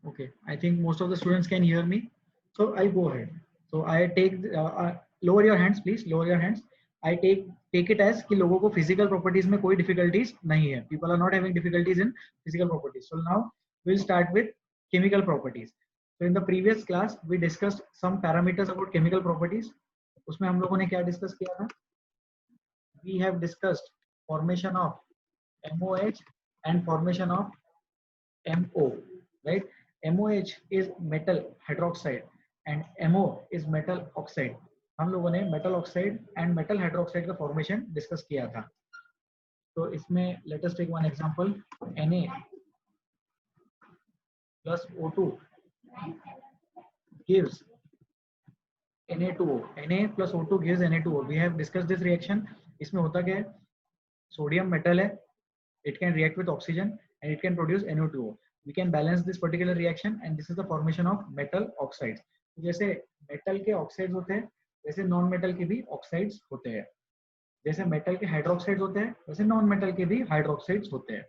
Okay, I think most of the students can hear me. So I go ahead. So I take lower your hands, please. Lower your hands. I take it as कि लोगों को physical properties में कोई difficulties नहीं है. People are not having difficulties in physical properties. So now we'll start with chemical properties. So in the previous class we discussed some parameters about chemical properties. उसमें हम लोगों ने क्या discuss किया था? We have discussed formation of MOH and formation of MO, right? MOH is metal hydroxide and MO is metal oxide. हम लोगों ने metal oxide and metal hydroxide का फॉर्मेशन डिस्कस किया था. तो इसमें let us take one example. Na plus O2 gives Na2O. Na plus O2 gives Na2O. We have discussed this reaction. इसमें होता क्या है? सोडियम मेटल है, it can react with oxygen and it can produce NO2O. We can balance this particular reaction and this is the formation of metal oxides. जैसे metal के oxides होते हैं वैसे नॉन मेटल के भी ऑक्साइड्स होते हैं. जैसे मेटल के हाइड्रोक्साइड्स होते हैं वैसे नॉन मेटल के भी हाइड्रोक्साइड्स होते हैं.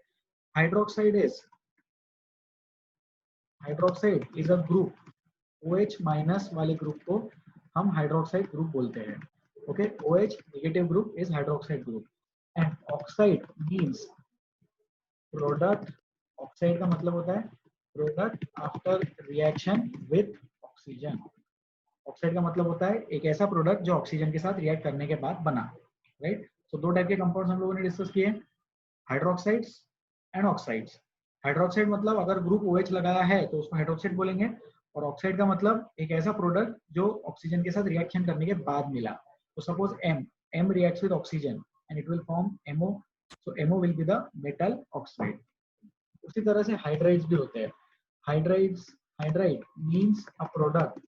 Hydroxide is a group. OH minus वाले ग्रुप को हम हाइड्रोक्साइड ग्रुप बोलते हैं. Okay, OH negative group is hydroxide group and oxide means product. Oxide का मतलब होता है product after reaction with oxygen. Oxide का मतलब होता है एक ऐसा प्रोडक्ट जो ऑक्सीजन के साथ रिएक्ट करने के बाद बना. राइट. सो दो टाइप के कंपाउंड्स हम लोगों ने डिस्कस किए, हाइड्रोक्साइड्स एंड ऑक्साइड्स. हाइड्रोक्साइड मतलब अगर ग्रुप OH लगाया है तो उसको हाइड्रोक्साइड बोलेंगे, और ऑक्साइड का मतलब एक ऐसा प्रोडक्ट जो ऑक्सीजन के साथ रिएक्शन करने के बाद मिला. तो suppose M reacts with oxygen and it will form MO. So MO will be the metal oxide. उसी तरह से हाइड्राइड्स भी होते हैं. Hydride means a product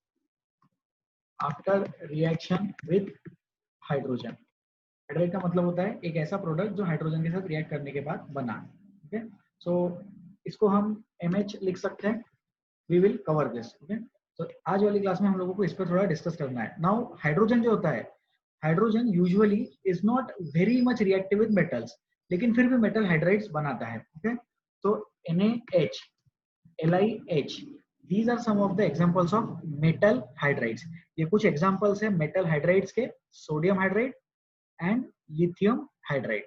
after reaction with hydrogen. Hydride का मतलब होता है एक ऐसा प्रोडक्ट जो हाइड्रोजन के साथ रिएक्ट करने के बाद बना. ओके, सो इसको हम MH लिख सकते हैं. We will cover this. Okay, तो आज वाली क्लास में हम लोगों को इस पर थोड़ा डिस्कस करना है. नाउ हाइड्रोजन जो होता है, hydrogen usually is not very much reactive with metals, लेकिन फिर भी मेटल हाइड्राइड्स बनाता है. ओके, तो NaH, LiH, these are some of the examples of metal hydrides. ये कुछ examples है metal hydrides के. Sodium hydride and lithium hydride.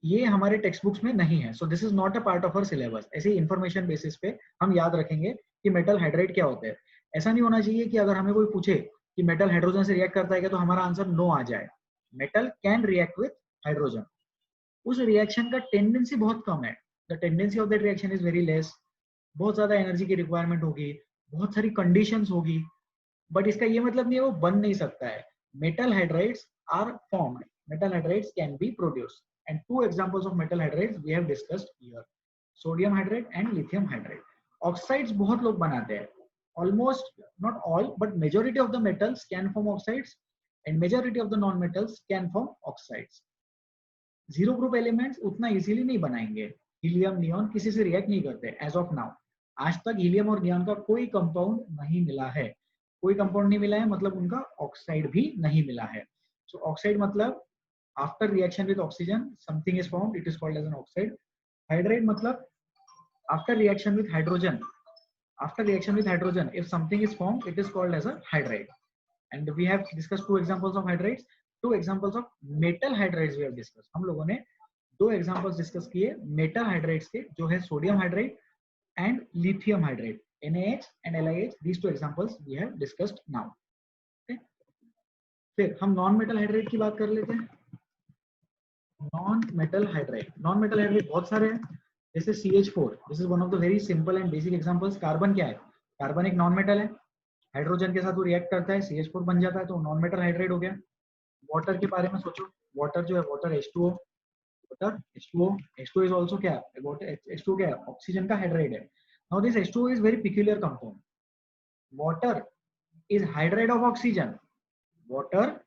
ये हमारे टेक्स्ट बुक्स में नहीं है, so this is not a part of our syllabus. ऐसे इंफॉर्मेशन बेसिस पे हम याद रखेंगे कि मेटल हाइड्राइड क्या होते हैं. ऐसा नहीं होना चाहिए कि अगर हमें कोई पूछे कि मेटल हाइड्रोजन से रिएक्ट करता है क्या, तो हमारा आंसर नो आ जाए. Metal can react with hydrogen. उस रिएक्शन का टेंडेंसी बहुत कम है. The tendency of that reaction is very less. बहुत ज्यादा एनर्जी की रिक्वायरमेंट होगी, बहुत सारी कंडीशंस होगी, बट इसका ये मतलब नहीं है वो बन नहीं सकता है. Metal hydrides are formed. Metal hydrides can be produced and two examples of metal hydrides we have discussed here, sodium hydride and lithium hydride. Oxides बहुत लोग बनाते हैं. Almost not all but majority of the metals can form oxides and majority of the non metals can form oxides. Zero group elements उतना easily नहीं बनाएंगे. Helium neon किसी से react नहीं करते एज ऑफ नाउ. आज तक हीलियम और नियॉन का कोई कंपाउंड नहीं मिला है. कोई कंपाउंड नहीं मिला है मतलब उनका ऑक्साइड भी नहीं मिला है. सो ऑक्साइड मतलब after reaction with oxygen something is formed, it is called as an oxide. Hydride matlab after reaction with hydrogen, if something is formed it is called as a hydride. And we have discussed two examples of hydrides, two examples of metal hydrides we have discussed. हम लोगों ने दो examples discuss किए metal hydrides के, जो है sodium hydride and lithium hydride. NaH and LiH, these two examples we have discussed now. Okay? फिर हम non metal hydride की बात कर लेते हैं. नॉन मेटल हाइड्राइड बहुत सारे हैं. जैसे CH4, this is one of the very simple and basic examples. Carbon क्या है? कार्बन एक नॉन मेटल है. हाइड्रोजन के साथ वो रिएक्ट करता है, CH4 बन जाता है, तो नॉन मेटल हाइड्राइड हो गया. वाटर के बारे में सोचो. वाटर जो है, वाटर H2O इज आल्सो क्या है? वाटर H2O क्या है? ऑक्सीजन का हाइड्राइड है. Now this H2O is very peculiar compound. Water is hydride of oxygen. Water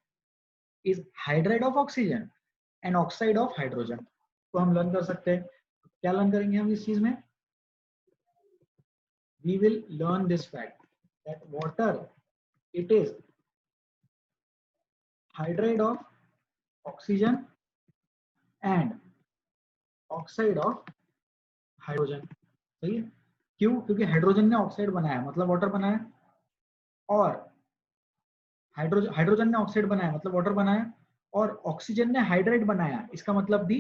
is hydride of oxygen and oxide of hydrogen. तो हम लर्न कर सकते हैं. क्या लर्न करेंगे हम इस चीज में? We will learn this fact that water it is hydride of oxygen and oxide of hydrogen. सही है. क्यों? क्योंकि हाइड्रोजन ने ऑक्साइड बनाया मतलब वाटर बनाया, और हाइड्रोजन ने ऑक्साइड बनाया मतलब वाटर बनाया, और ऑक्सीजन ने हाइड्रेट बनाया, इसका मतलब भी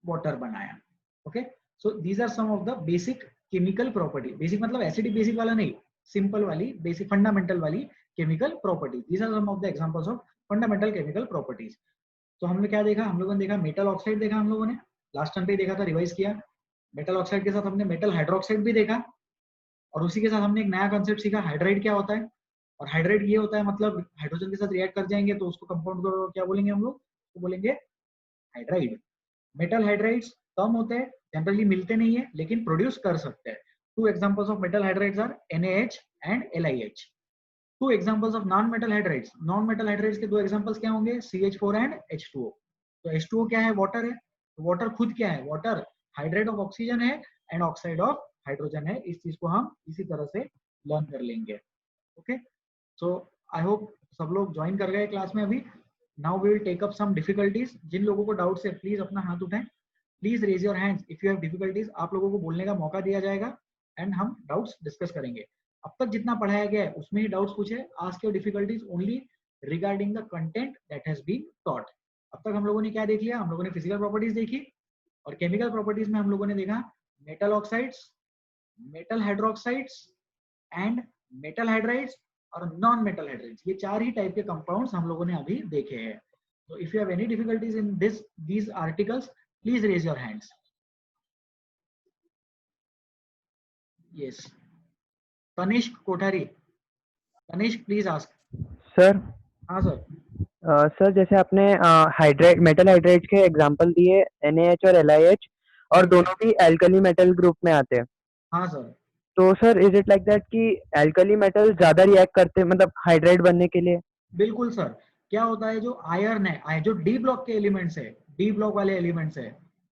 वाटर बनाया। Okay, so these are some of the basic chemical property. Basic मतलब एसिडिक बेसिक वाला नहीं, सिंपल वाली, बेसिक फंडामेंटल वाली chemical property. These are some of the examples of fundamental chemical properties. तो हमने क्या देखा? हम लोगों ने देखा मेटल ऑक्साइड देखा, हम लोगों ने लास्ट टाइम पे देखा था, रिवाइज किया। मेटल ऑक्साइड के साथ हमने मेटल हाइड्रोक्साइड भी देखा, और उसी के साथ हमने एक नया कंसेप्ट सीखा, हाइड्राइड क्या होता है। और हाइड्राइड ये होता है मतलब हाइड्रोजन के साथ रिएक्ट कर जाएंगे तो उसको कंपाउंड को क्या बोलेंगे हम लोग? तो बोलेंगे हाइड्राइड। मेटल हाइड्राइड्स कम होते हैं, जनरली मिलते नहीं है, लेकिन प्रोड्यूस कर सकते हैं। Two examples of metal hydrides are NaH and LiH। Two examples of non metal hydrides, non metal hydrides के दो एग्जांपल्स क्या होंगे? CH4 and H2O। तो H2O क्या है? वाटर है। तो वाटर खुद क्या है? वाटर हाइड्रेट ऑफ ऑक्सीजन है एंड ऑक्साइड ऑफ हाइड्रोजन है। इस चीज को हम इसी तरह से लर्न कर लेंगे। ओके, सो आई होप सब लोग ज्वाइन कर गए क्लास में अभी। Now we will take up some difficulties. जिन लोगों को डाउट है प्लीज अपना हाथ उठाएं, please raise your hands if you have difficulties. आप लोगों को बोलने का मौका दिया जाएगा एंड हम डाउट्स डिस्कस करेंगे। अब तक जितना पढ़ाया गया है उसमें ही डाउट्स पूछे, ask your difficulties only regarding the content that has been taught. अब तक हम लोगों ने क्या देख लिया? हम लोगों ने फिजिकल प्रॉपर्टीज देखी, और केमिकल प्रॉपर्टीज में हम लोगों ने देखा metal oxides, metal hydroxides and metal hydrides और नॉन मेटल हाइड्राइड्स। ये चार ही टाइप के कंपाउंड्स हम लोगों ने अभी देखे हैं। तो if you have any difficulties in these articles, please raise your hands. Yes, Tanishq Kothari, Tanishq please ask. Sir हाँ सर। सर जैसे आपने हाइड्रेट मेटल हाइड्रेट के एग्जांपल दिए NaH और LiH, और दोनों भी एल्कली मेटल ग्रुप में आते हैं। हाँ सर, तो sir is it like that कि एल्कली मेटल ज्यादा रिएक्ट करते हैं मतलब हाइड्रेट बनने के लिए? बिल्कुल सर। क्या होता है, जो आयरन है, जो डी ब्लॉक के एलिमेंट्स है, डी ब्लॉक वाले एलिमेंट्स है,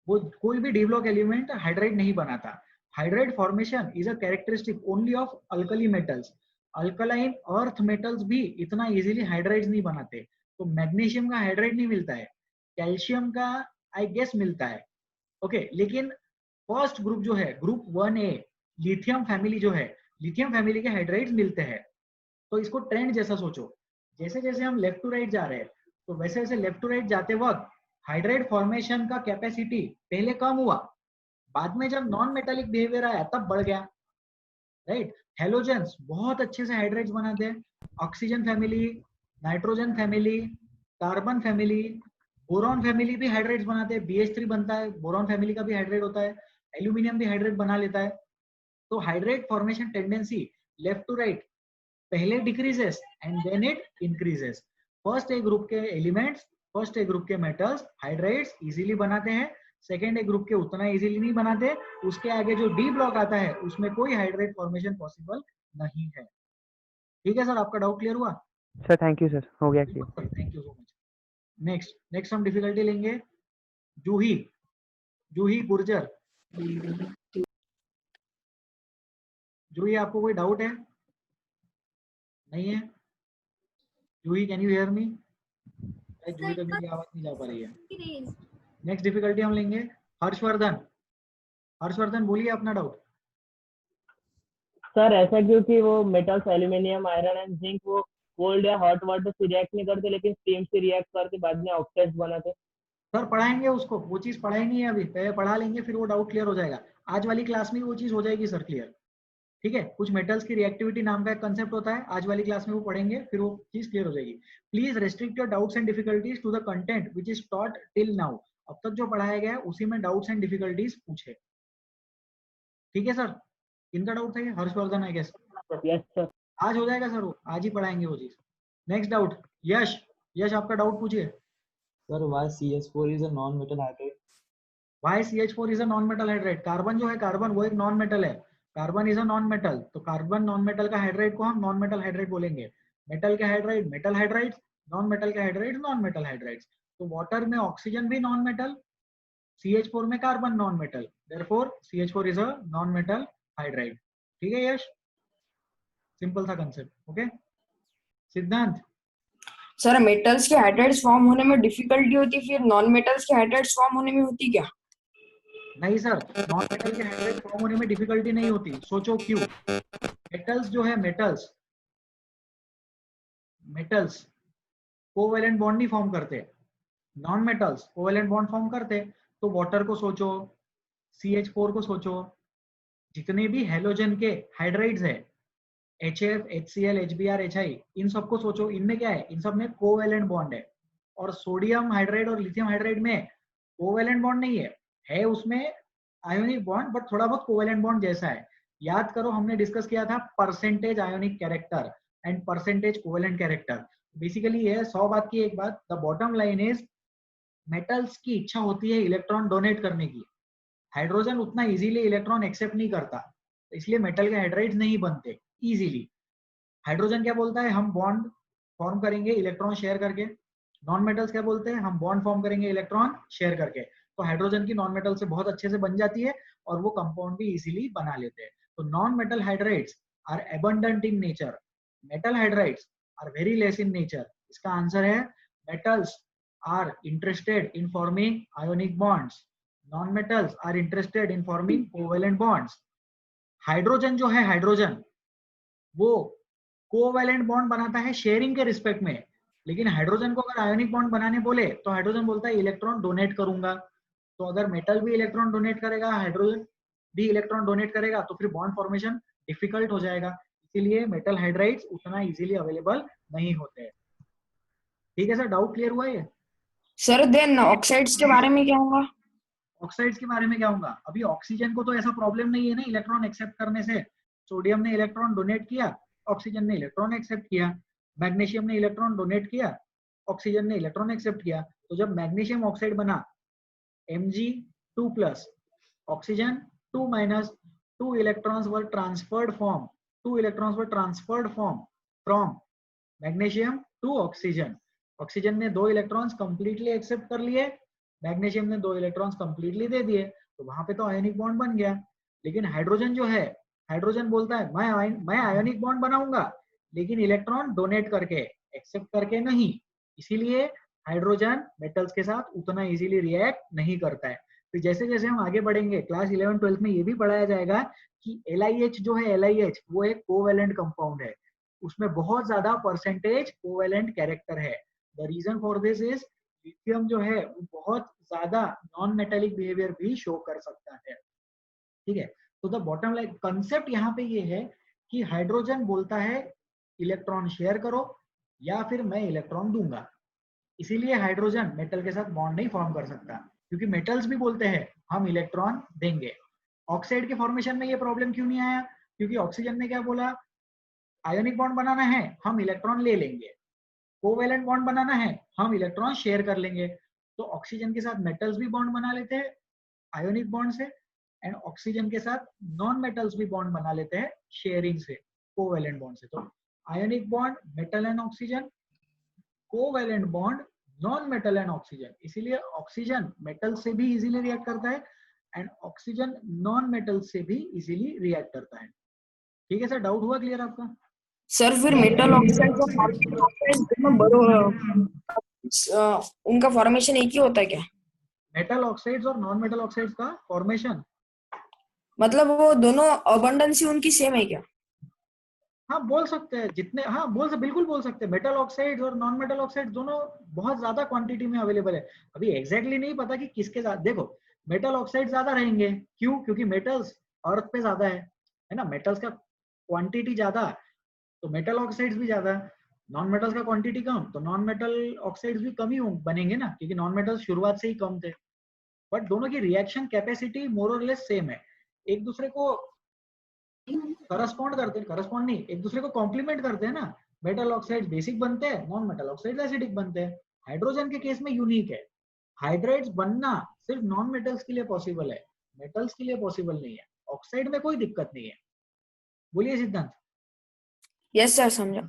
वो कोई भी डी ब्लॉक एलिमेंट हाइड्राइड नहीं बनाता। Hydride formation is a characteristic only of alkali metals. Alkaline earth metals भी इतना इजीली हाइड्राइड नहीं बनाते। तो मैग्नीशियम का हाइड्राइड नहीं मिलता है, कैल्शियम का आई गेस मिलता है। ओके, लेकिन फर्स्ट ग्रुप जो है ग्रुप 1A, लिथियम फैमिली जो है, लिथियम फैमिली के हाइड्राइड्स मिलते हैं। तो इसको ट्रेंड जैसा सोचो, जैसे जैसे हम लेफ्ट टू राइट जा रहे हैं, तो वैसे वैसे लेफ्ट टू राइट जाते वक्त हाइड्राइड फॉर्मेशन का कैपेसिटी पहले कम हुआ, बाद में जब नॉन मेटालिक बिहेवियर आया तब बढ़ गया। राइट, हेलोजेंस बहुत अच्छे से हाइड्राइड्स बनाते हैं, oxygen family, nitrogen family, carbon family, boron family भी हाइड्राइड्स बनाते हैं। BH3 बनता है, बोरॉन फैमिली का भी हाइड्राइड होता है, एल्यूमिनियम भी हाइड्राइड बना लेता है। तो hydride formation tendency left to right पहले decreases and then it increases. First A group के एलिमेंट्स, फर्स्ट ए ग्रुप के मेटल्स हाइड्राइड्स इजीली बनाते हैं, सेकेंड ए ग्रुप के उतना इजीली नहीं बनाते। उसके आगे जो डी ब्लॉक आता है उसमें कोई हाइड्राइड फॉर्मेशन पॉसिबल नहीं है। ठीक है सर, आपका डाउट क्लियर हुआ? सर थैंक यू सर, हो गया clear. Thank you so much. Next हम डिफिकल्टी लेंगे जूही, जूही गुर्जर। जूही, आपको कोई डाउट है? नहीं है? जूही कैन यू हियर मी? जूही का की आवाज नहीं जा पा रही है। नेक्स्ट डिफिकल्टी हम लेंगे हर्षवर्धन। हर्षवर्धन बोलिए अपना डाउट। सर ऐसा क्योंकि वो metals aluminium iron and zinc वो कोल्ड या हॉट वाटर से रिएक्ट नहीं करते, लेकिन स्टीम से रिएक्ट करके बाद में ऑक्साइड्स बनाते? सर पढ़ाएंगे उसको, वो चीज पढ़ाई नहीं है अभी, पहले पढ़ा लेंगे फिर वो डाउट क्लियर हो जाएगा। आज वाली क्लास में वो चीज हो जाएगी सर क्लियर। ठीक है, कुछ मेटल्स की रिएक्टिविटी नाम का एक कंसेप्ट होता है, आज वाली क्लास में वो पढ़ेंगे फिर वो चीज क्लियर हो जाएगी। Please restrict your doubts and difficulties to the content which is taught till now. अब तक जो पढ़ाया गया है उसी में डाउट्स एंड डिफिकल्टीज पूछे। ठीक है सर, इनका डाउट था ये Harshvardhan I guess. Yes sir. आज हो जाएगा सर, वो आज ही पढ़ाएंगे वो चीज। नेक्स्ट डाउट यश, यश आपका डाउट पूछिए। Sir, why CH4 is a non-metal hydride? Why CH4 is a non-metal hydride? Carbon जो है, कार्बन वो एक नॉन मेटल है, carbon is a non metal. तो कार्बन नॉन मेटल का हाइड्राइड को हम नॉन मेटल हाइड्राइड बोलेंगे। मेटल के hydride metal hydride, non metal के हाइड्राइड नॉन मेटल हाइड्राइड। तो वाटर में ऑक्सीजन भी नॉन मेटल, CH4 में carbon non metal, therefore CH4 is a non metal hydride. ठीक है यश, सिंपल सा कंसेप्ट। ओके सिद्धांत। सर मेटल्स के हाइड्राइड्स फॉर्म होने में डिफिकल्टी होती, फिर नॉन मेटल्स के हाइड्राइड्स फॉर्म होने में होती क्या? नहीं सर, नॉन मेटल के हाइड्राइड फॉर्म होने में डिफिकल्टी नहीं होती, सोचो क्यों। मेटल्स जो है, मेटल्स कोवेलेंट बॉन्ड नहीं फॉर्म करते, non metals covalent bond form करते। तो वाटर को सोचो, CH4 को सोचो, जितने भी हेलोजन के हाइड्राइड्स है, HF, HCl, HBr, HI, इन सबको सोचो, इनमें क्या है, इन सब में कोवेलेंट बॉन्ड है। और सोडियम हाइड्राइड और लिथियम हाइड्राइड में कोवेलेंट बॉन्ड नहीं है उसमें आयोनिक बॉन्ड, बट थोड़ा बहुत कोवेलेंट बॉन्ड जैसा है। याद करो, हमने डिस्कस किया था percentage ionic character and percentage covalent character. Basically ये 100 बात की एक बात, the bottom line is metals की इच्छा होती है इलेक्ट्रॉन डोनेट करने की, हाइड्रोजन उतना इजीली इलेक्ट्रॉन एक्सेप्ट नहीं करता, इसलिए मेटल के हाइड्राइड्स नहीं बनते इजीली। हाइड्रोजन क्या बोलता है, हम बॉन्ड फॉर्म करेंगे इलेक्ट्रॉन शेयर करके। नॉन मेटल्स क्या बोलते हैं, हम बॉन्ड फॉर्म करेंगे इलेक्ट्रॉन शेयर करके। तो हाइड्रोजन की नॉन मेटल से बहुत अच्छे से बन जाती है और वो कंपाउंड भी इजीली बना लेते हैं। तो non metal hydrides are abundant in nature, metal hydrides are very less in nature. इसका आंसर है metals are interested in forming ionic bonds, non metals are interested in forming covalent bonds. Hydrogen जो है, hydrogen वो covalent bond बनाता है sharing के respect में, लेकिन हाइड्रोजन को अगर आयोनिक बॉन्ड बनाने बोले तो हाइड्रोजन बोलता है इलेक्ट्रॉन डोनेट करूंगा। तो अगर मेटल भी इलेक्ट्रॉन डोनेट करेगा, हाइड्रोजन भी इलेक्ट्रॉन डोनेट करेगा, तो फिर बॉन्ड फॉर्मेशन डिफिकल्ट हो जाएगा। इसीलिए मेटल हाइड्राइड्स उतना इजीली अवेलेबल नहीं होते हैं। ठीक है सर, डाउट क्लियर हुआ ये? सर देन ऑक्साइड्स के बारे में क्या होगा? ऑक्साइड्स के बारे में क्या होगा, अभी ऑक्सीजन को तो ऐसा प्रॉब्लम नहीं है ना इलेक्ट्रॉन एक्सेप्ट करने से। सोडियम ने इलेक्ट्रॉन डोनेट किया, ऑक्सीजन ने इलेक्ट्रॉन एक्सेप्ट किया। मैग्नीशियम ने इलेक्ट्रॉन डोनेट किया, ऑक्सीजन ने इलेक्ट्रॉन एक्सेप्ट किया। तो जब मैग्नीशियम ऑक्साइड बना Mg2+, oxygen 2-, 2 electrons were transferred from magnesium to oxygen. Oxygen ने 2 इलेक्ट्रॉन्स कंप्लीटली एक्सेप्ट कर लिए, मैग्नीशियम ने 2 इलेक्ट्रॉन्स कंप्लीटली दे दिए, तो वहां पे तो आयोनिक बॉन्ड बन गया। लेकिन हाइड्रोजन जो है, हाइड्रोजन बोलता है मैं आयोनिक बॉन्ड बनाऊंगा, लेकिन इलेक्ट्रॉन डोनेट करके, एक्सेप्ट करके नहीं। इसीलिए हाइड्रोजन मेटल्स के साथ उतना इजीली रिएक्ट नहीं करता है। फिर जैसे जैसे हम आगे बढ़ेंगे क्लास 11-12 में ये भी पढ़ाया जाएगा कि LiH जो है, LiH वो एक कोवेलेंट कंपाउंड है, उसमें बहुत ज्यादा परसेंटेज कोवेलेंट कैरेक्टर है। The reason for this is lithium जो है वो बहुत ज्यादा नॉन मेटेलिक बिहेवियर भी शो कर सकता है। ठीक है, तो द बॉटम लाइन कंसेप्ट यहाँ पे ये है कि हाइड्रोजन बोलता है इलेक्ट्रॉन शेयर करो या फिर मैं इलेक्ट्रॉन दूंगा। इसीलिए हाइड्रोजन मेटल के साथ बॉन्ड नहीं फॉर्म कर सकता, क्योंकि मेटल्स भी बोलते हैं हम इलेक्ट्रॉन देंगे। ऑक्साइड के फॉर्मेशन में ये प्रॉब्लम क्यों नहीं आया, क्योंकि ऑक्सीजन ने क्या बोला, आयोनिक बॉन्ड बनाना है हम इलेक्ट्रॉन ले लेंगे, कोवेलेंट बॉन्ड बनाना है हम इलेक्ट्रॉन शेयर कर लेंगे। तो ऑक्सीजन के साथ मेटल्स भी बॉन्ड बना लेते हैं आयोनिक बॉन्ड से, एंड ऑक्सीजन के साथ नॉन मेटल्स भी बॉन्ड बना लेते हैं शेयरिंग से, कोवेलेंट बॉन्ड से। तो ionic bond metal and oxygen, covalent bond non metal and oxygen. इसीलिए ऑक्सीजन मेटल से भी इजीली रिएक्ट करता है एंड ऑक्सीजन नॉन मेटल से भी इजीली रिएक्ट करता है। ठीक है सर, डाउट हुआ क्लियर आपका? सर फिर मेटल ऑक्साइड और नॉन ऑक्साइड दोनों उनका फॉर्मेशन एक ही होता है क्या? मेटल ऑक्साइड्स और नॉन मेटल ऑक्साइड्स का फॉर्मेशन, मतलब वो दोनों अबंडेंसी उनकी सेम है क्या? हाँ बोल सकते हैं, जितने, हाँ बिल्कुल बोल सकते हैं। मेटल ऑक्साइड और नॉन मेटल ऑक्साइड दोनों बहुत ज्यादा क्वांटिटी में अवेलेबल है। अभी एग्जैक्टली नहीं पता कि किसके साथ, देखो मेटल ऑक्साइड ज्यादा रहेंगे, क्यों, क्योंकि मेटल्स अर्थ पे ज्यादा है ना, मेटल्स का क्वांटिटी ज्यादा, तो मेटल ऑक्साइड्स भी ज्यादा। नॉन मेटल्स का क्वांटिटी कम, तो नॉन मेटल ऑक्साइड्स भी कम ही बनेंगे ना, क्योंकि नॉन मेटल्स शुरुआत से ही कम थे। बट दोनों की रिएक्शन कैपेसिटी मोर और लेस सेम है, एक दूसरे को करस्पॉन्ड करते हैं, करस्पॉन्ड नहीं, एक दूसरे को कॉम्प्लीमेंट करते हैं ना। मेटल ऑक्साइड बेसिक बनते हैं, नॉन मेटल ऑक्साइड एसिडिक बनते हैं। हाइड्रोजन के केस में यूनिक है, हाइड्राइड्स बनना सिर्फ नॉन मेटल्स के लिए पॉसिबल है, मेटल्स के लिए पॉसिबल नहीं है। ऑक्साइड में कोई दिक्कत नहीं है। बोलिए सिद्धांत। यस सर, समझा।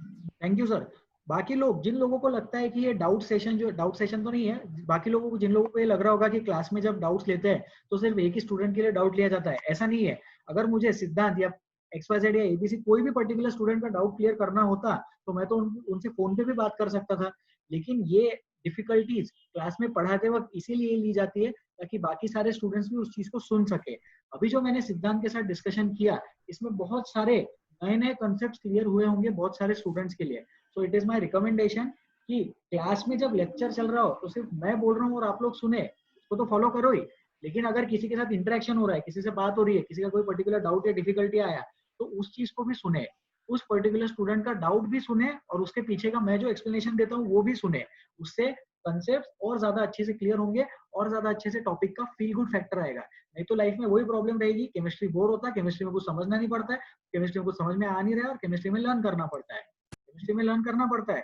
Thank you sir. बाकी लोग, जिन लोगों को लगता है कि ये डाउट सेशन, जो डाउट सेशन तो नहीं है, बाकी लोगों को, जिन लोगों को ये लग रहा होगा कि क्लास में जब डाउट्स लेते हैं तो सिर्फ एक ही स्टूडेंट के लिए डाउट लिया जाता है, ऐसा नहीं है। अगर मुझे सिद्धांत या XYZ या ABC कोई भी पर्टिकुलर स्टूडेंट का डाउट क्लियर करना होता तो मैं तो उनसे फोन पे भी बात कर सकता था, लेकिन ये डिफिकल्टीज क्लास में पढ़ाते वक्त इसीलिए ली जाती है ताकि बाकी सारे स्टूडेंट्स भी उस चीज को सुन सके। अभी जो मैंने सिद्धांत के साथ डिस्कशन किया, इसमें बहुत सारे नए नए कॉन्सेप्ट्स क्लियर हुए होंगे बहुत सारे स्टूडेंट्स के लिए। So it is my recommendation कि क्लास में जब लेक्चर चल रहा हो तो सिर्फ मैं बोल रहा हूँ और आप लोग सुने, उसको तो फॉलो करो ही, लेकिन अगर किसी के साथ इंटरेक्शन हो रहा है, किसी से बात हो रही है, किसी का कोई पर्टिकुलर डाउट या डिफिकल्टी आया, तो उस चीज को भी सुने, उस पर्टिकुलर स्टूडेंट का डाउट भी सुने और उसके पीछे का मैं जो एक्सप्लेनेशन देता हूँ वो भी सुने। उससे कंसेप्ट और ज्यादा अच्छे से क्लियर होंगे और ज्यादा अच्छे से टॉपिक का फील गुड फैक्टर आएगा। नहीं तो लाइफ में वही प्रॉब्लम रहेगी, केमिस्ट्री बोर होता है, केमिस्ट्री में कुछ समझना नहीं पड़ता है, केमिस्ट्री में कुछ समझ में आ नहीं रहा है और केमिस्ट्री में लर्न करना पड़ता है, केमिस्ट्री में लर्न करना पड़ता है,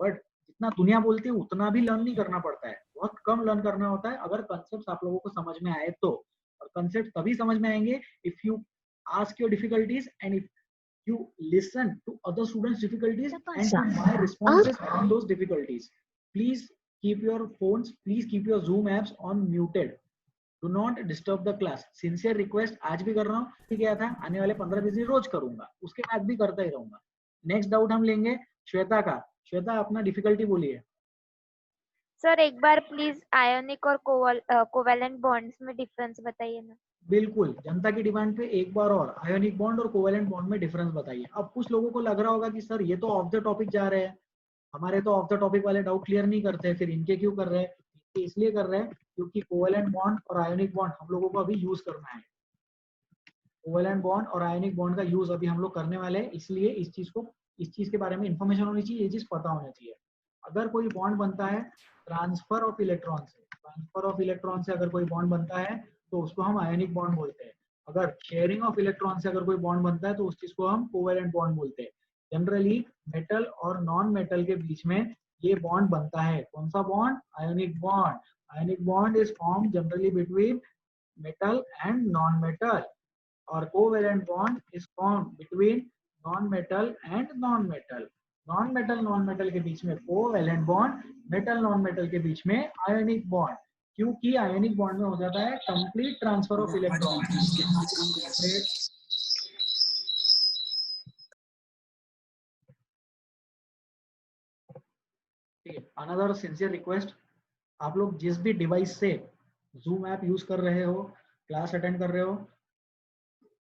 बट जितना दुनिया बोलती है उतना भी लर्न नहीं करना पड़ता है, बहुत कम लर्न करना होता है अगर कंसेप्ट आप लोगों को समझ में आए तो। और कंसेप्ट तभी समझ में आएंगे if you ask your difficulties and if you listen to other students difficulties and to my responses on those difficulties. Please keep your phones, please keep your Zoom apps on muted, do not disturb the class. Sincere request आज भी कर रहा हूँ, ठीक है, था आने वाले 15-20 दिन रोज करूंगा, उसके बाद भी करता ही रहूंगा। नेक्स्ट डाउट हम लेंगे श्वेता का। श्वेता अपना डिफिकल्टी बोलिए। सर एक बार प्लीज आयोनिक और कोवेलेंट बॉन्ड्स में डिफरेंस बताइए ना। बिल्कुल, जनता की डिमांड पे एक बार और आयोनिक बॉन्ड और कोवेलेंट बॉन्ड में डिफरेंस बताइए। अब कुछ लोगों को लग रहा होगा कि सर ये तो ऑफ द टॉपिक जा रहे हैं, हमारे तो ऑफ द टॉपिक वाले डाउट क्लियर नहीं करते, फिर इनके क्यों कर रहे हैं? इसलिए कर रहे हैं क्योंकि कोवेलेंट बॉन्ड और आयोनिक बॉन्ड हम लोगों को अभी यूज करना है। कोवेलेंट बॉन्ड और आयोनिक बॉन्ड का यूज अभी हम लोग करने वाले हैं, इसलिए इस चीज के बारे में इंफॉर्मेशन होनी चाहिए, ये चीज पता होना चाहिए। अगर कोई बॉन्ड बनता है ट्रांसफर ऑफ इलेक्ट्रॉन से अगर कोई बॉन्ड बनता है तो उसको हम आयोनिक बॉन्ड बोलते हैं। अगर शेयरिंग ऑफ इलेक्ट्रॉन से अगर कोई बॉन्ड बनता है तो उस चीज को हम कोवेलेंट बॉन्ड बोलते हैं। जनरली मेटल और नॉन मेटल के बीच में ये बॉन्ड बनता है। कौन सा bond? Ionic bond. Ionic bond is form generally between metal and non metal, और covalent bond is form between non metal and non metal. Non metal के बीच में covalent bond, metal non metal के बीच में आयोनिक बॉन्ड, क्योंकि ionic bond में हो जाता है complete transfer of electron. Another sincere request, आप लोग जिस भी डिवाइस से जूम ऐप यूज कर रहे हो, क्लास अटेंड कर रहे हो,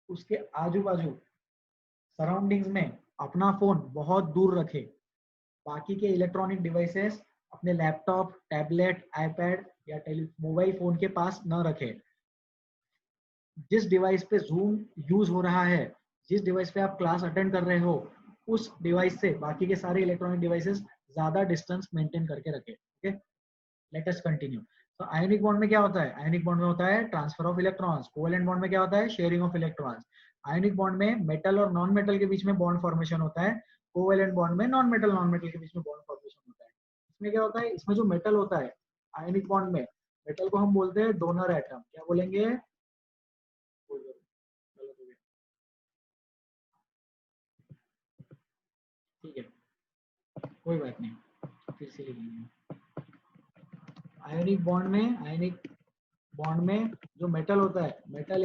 उसके आजू बाजू सराउंडिंग्स में अपना फोन बहुत दूर रखे। बाकी के इलेक्ट्रॉनिक डिवाइसेस अपने लैपटॉप, टैबलेट, आईपैड या मोबाइल फोन के पास न रखे। जिस डिवाइस पे जूम यूज हो रहा है, जिस डिवाइस पे आप क्लास अटेंड कर रहे हो, उस डिवाइस से बाकी के सारे इलेक्ट्रॉनिक डिवाइसेस ज्यादा डिस्टेंस मेंटेन करके रखे। Okay, let us continue. तो आयोनिक बॉन्ड में क्या होता है? आयोनिक बॉन्ड में होता है transfer of electrons. Covalent bond में क्या होता है? Sharing of electrons. Ionic bond में मेटल और नॉन मेटल के बीच में बॉन्ड फॉर्मेशन होता है। कोवेलेंट बॉन्ड में नॉन मेटल के बीच में बॉन्ड फॉर्मेशन होता है। इसमें क्या होता है? इसमें जो मेटल होता है आयोनिक बॉन्ड में, मेटल को हम बोलते हैं डोनर एटम। क्या बोलेंगे? ठीक है, कोई बात नहीं, फिर से लिख लेंगे। आयोनिक बॉन्ड में जो मेटल होता है, metal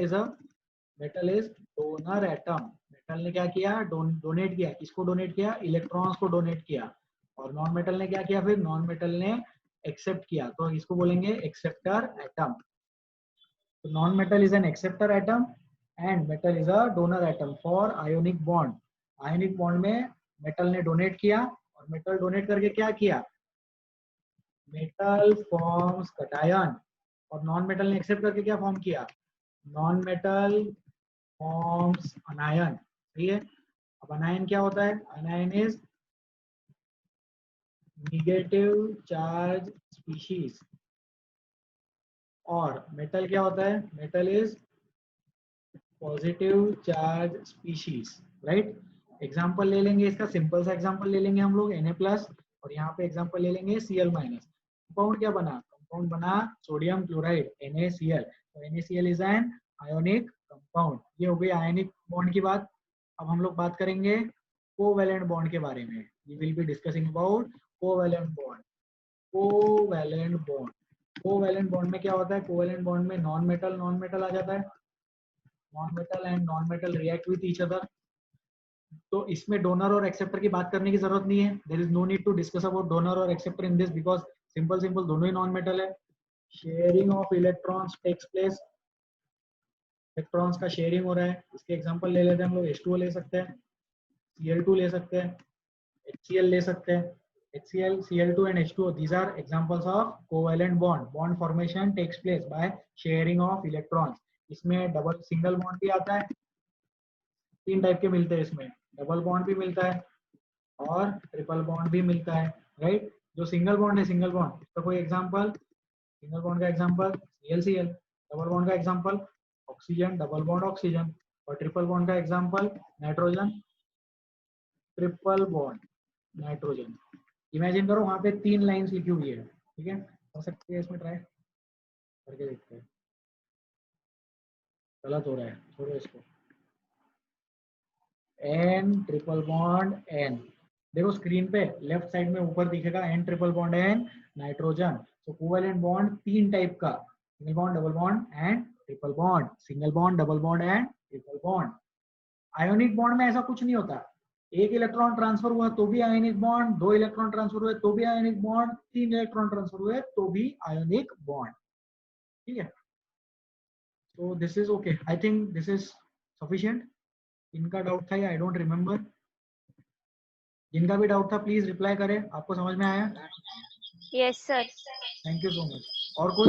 is donor atom. Metal ने क्या किया? डोनेट किया। किसको डोनेट किया? इलेक्ट्रॉन्स को डोनेट किया। और नॉन मेटल ने क्या किया? फिर नॉन मेटल ने एक्सेप्ट किया, तो इसको बोलेंगे एक्सेप्टर एटम। तो non metal is an acceptor atom and metal is a donor atom for ionic bond. Ionic bond में मेटल ने डोनेट किया, और मेटल डोनेट करके क्या किया? Metal forms cation. और नॉन मेटल ने एक्सेप्ट करके क्या फॉर्म किया? Non metal forms अनायन। सही है। अब अनायन क्या होता है? अनायन इज नेगेटिव चार्ज स्पीशीज। और मेटल क्या होता है? Metal is positive charge species. Right. Example ले लेंगे इसका, सिंपल सा एग्जाम्पल ले लेंगे हम लोग Na+, और यहाँ पे एग्जाम्पल ले लेंगे Cl-। कंपाउंड क्या बना? कंपाउंड बना सोडियम क्लोराइड NaCl। तो NaCl is an ionic compound. ये हो गई आयोनिक बॉन्ड की बात। अब हम लोग बात करेंगे कोवेलेंट बॉन्ड के बारे में। We will be discussing about covalent bond. Covalent bond में क्या होता है? कोवेलेंट बॉन्ड में नॉन मेटल आ जाता है। Non metal and non metal react with each other. तो इसमें डोनर और एक्सेप्टर की बात करने की जरूरत नहीं है। There is no need to discuss about donor और acceptor in this, because simple दोनों ही नॉन मेटल है। Sharing of electrons takes place, electrons का शेयरिंग हो रहा है। इसके एग्जांपल ले लेते हैं हम लोग, H2O ले सकते हैं, Cl2 ले सकते हैं, HCl ले सकते हैं। HCl, Cl2 and H2O, these are examples of covalent bond. Bond formation takes place by sharing of electrons. इसमें डबल सिंगल बॉन्ड भी आता है, तीन टाइप के मिलते हैं इसमें, डबल बॉन्ड भी मिलता है और ट्रिपल बॉन्ड भी मिलता है, राइट। जो सिंगल बॉन्ड है, सिंगल बॉन्ड इसका कोई एग्जांपल, सिंगल बॉन्ड का एग्जांपल ClCl, डबल बॉन्ड का example oxygen, double bond oxygen, और ट्रिपल बॉन्ड का example nitrogen, triple bond nitrogen. Imagine करो वहां पे 3 लाइंस लिखी हुई है, ठीक है, कर सकते हैं इसमें, ट्राई करके देखते हैं। गलत हो रहा है, छोड़ो इसको। N ट्रिपल बॉन्ड N, देखो स्क्रीन पे लेफ्ट साइड में ऊपर दिखेगा N triple bond N nitrogen. तो कोवेलेंट बॉन्ड 3 टाइप का, single bond, double bond and triple bond, single bond, double bond and triple bond. Ionic bond में ऐसा कुछ नहीं होता, एक इलेक्ट्रॉन ट्रांसफर हुआ तो भी आयोनिक बॉन्ड, 2 इलेक्ट्रॉन ट्रांसफर हुए तो भी आयोनिक बॉन्ड, 3 इलेक्ट्रॉन ट्रांसफर हुए तो भी आयोनिक बॉन्ड, ठीक है। So this is okay. I think this is sufficient. इनका डाउट था या आई डोंट रिमेम्बर, जिनका भी डाउट था प्लीज रिप्लाई करें। आपको समझ में आया? Yes sir. Thank you so much. और कुछ?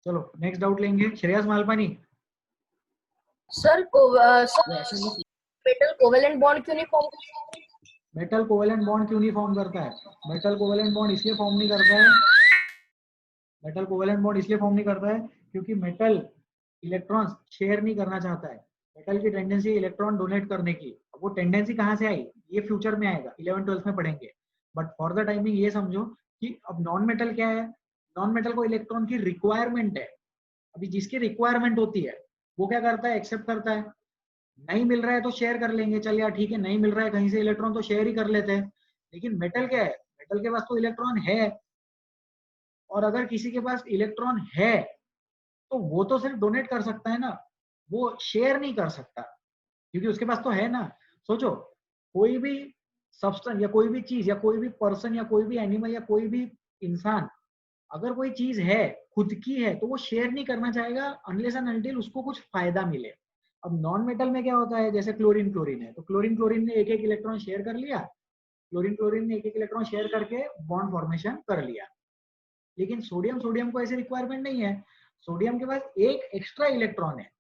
चलो नेक्स्ट डाउट लेंगे, Shreyas Malpani. Sir metal covalent bond क्यों नहीं फॉर्म करता? मेटल कोवेलेंट बॉन्ड क्यों नहीं फॉर्म करता है? मेटल कोवेलेंट बॉन्ड इसलिए फॉर्म नहीं करता है, मेटल कोवेलेंट बॉन्ड इसलिए फॉर्म नहीं करता है क्योंकि मेटल इलेक्ट्रॉन्स शेयर नहीं करना चाहता है। मेटल की टेंडेंसी इलेक्ट्रॉन डोनेट करने की, अब वो टेंडेंसी कहाँ से आई ये फ्यूचर में आएगा, 11th-12th में पढ़ेंगे। बट फॉर द टाइमिंग ये समझो कि अब नॉन मेटल क्या है, नॉन मेटल को इलेक्ट्रॉन की रिक्वायरमेंट है। अभी जिसकी रिक्वायरमेंट होती है वो क्या करता है, एक्सेप्ट करता है। नहीं मिल रहा है तो शेयर कर लेंगे, चल यार ठीक है, नहीं मिल रहा है कहीं से इलेक्ट्रॉन तो शेयर ही कर लेते हैं। लेकिन मेटल क्या है, मेटल के पास तो इलेक्ट्रॉन है, और अगर किसी के पास इलेक्ट्रॉन है तो वो तो सिर्फ डोनेट कर सकता है ना, वो शेयर नहीं कर सकता क्योंकि उसके पास तो है ना। सोचो कोई भी सब्सटेंस या कोई भी चीज या कोई भी पर्सन या कोई भी एनिमल या कोई भी इंसान, अगर कोई चीज है खुद की है तो वो शेयर नहीं करना चाहेगा अनलेस एंड अनटिल उसको कुछ फायदा मिले। अब नॉन मेटल में क्या होता है, जैसे क्लोरीन क्लोरीन है तो क्लोरीन क्लोरीन ने एक एक इलेक्ट्रॉन शेयर कर लिया, क्लोरीन क्लोरीन ने एक एक इलेक्ट्रॉन शेयर करके बॉन्ड फॉर्मेशन कर लिया। लेकिन सोडियम, सोडियम को ऐसी रिक्वायरमेंट नहीं है, सोडियम के पास एक एक्स्ट्रा इलेक्ट्रॉन है,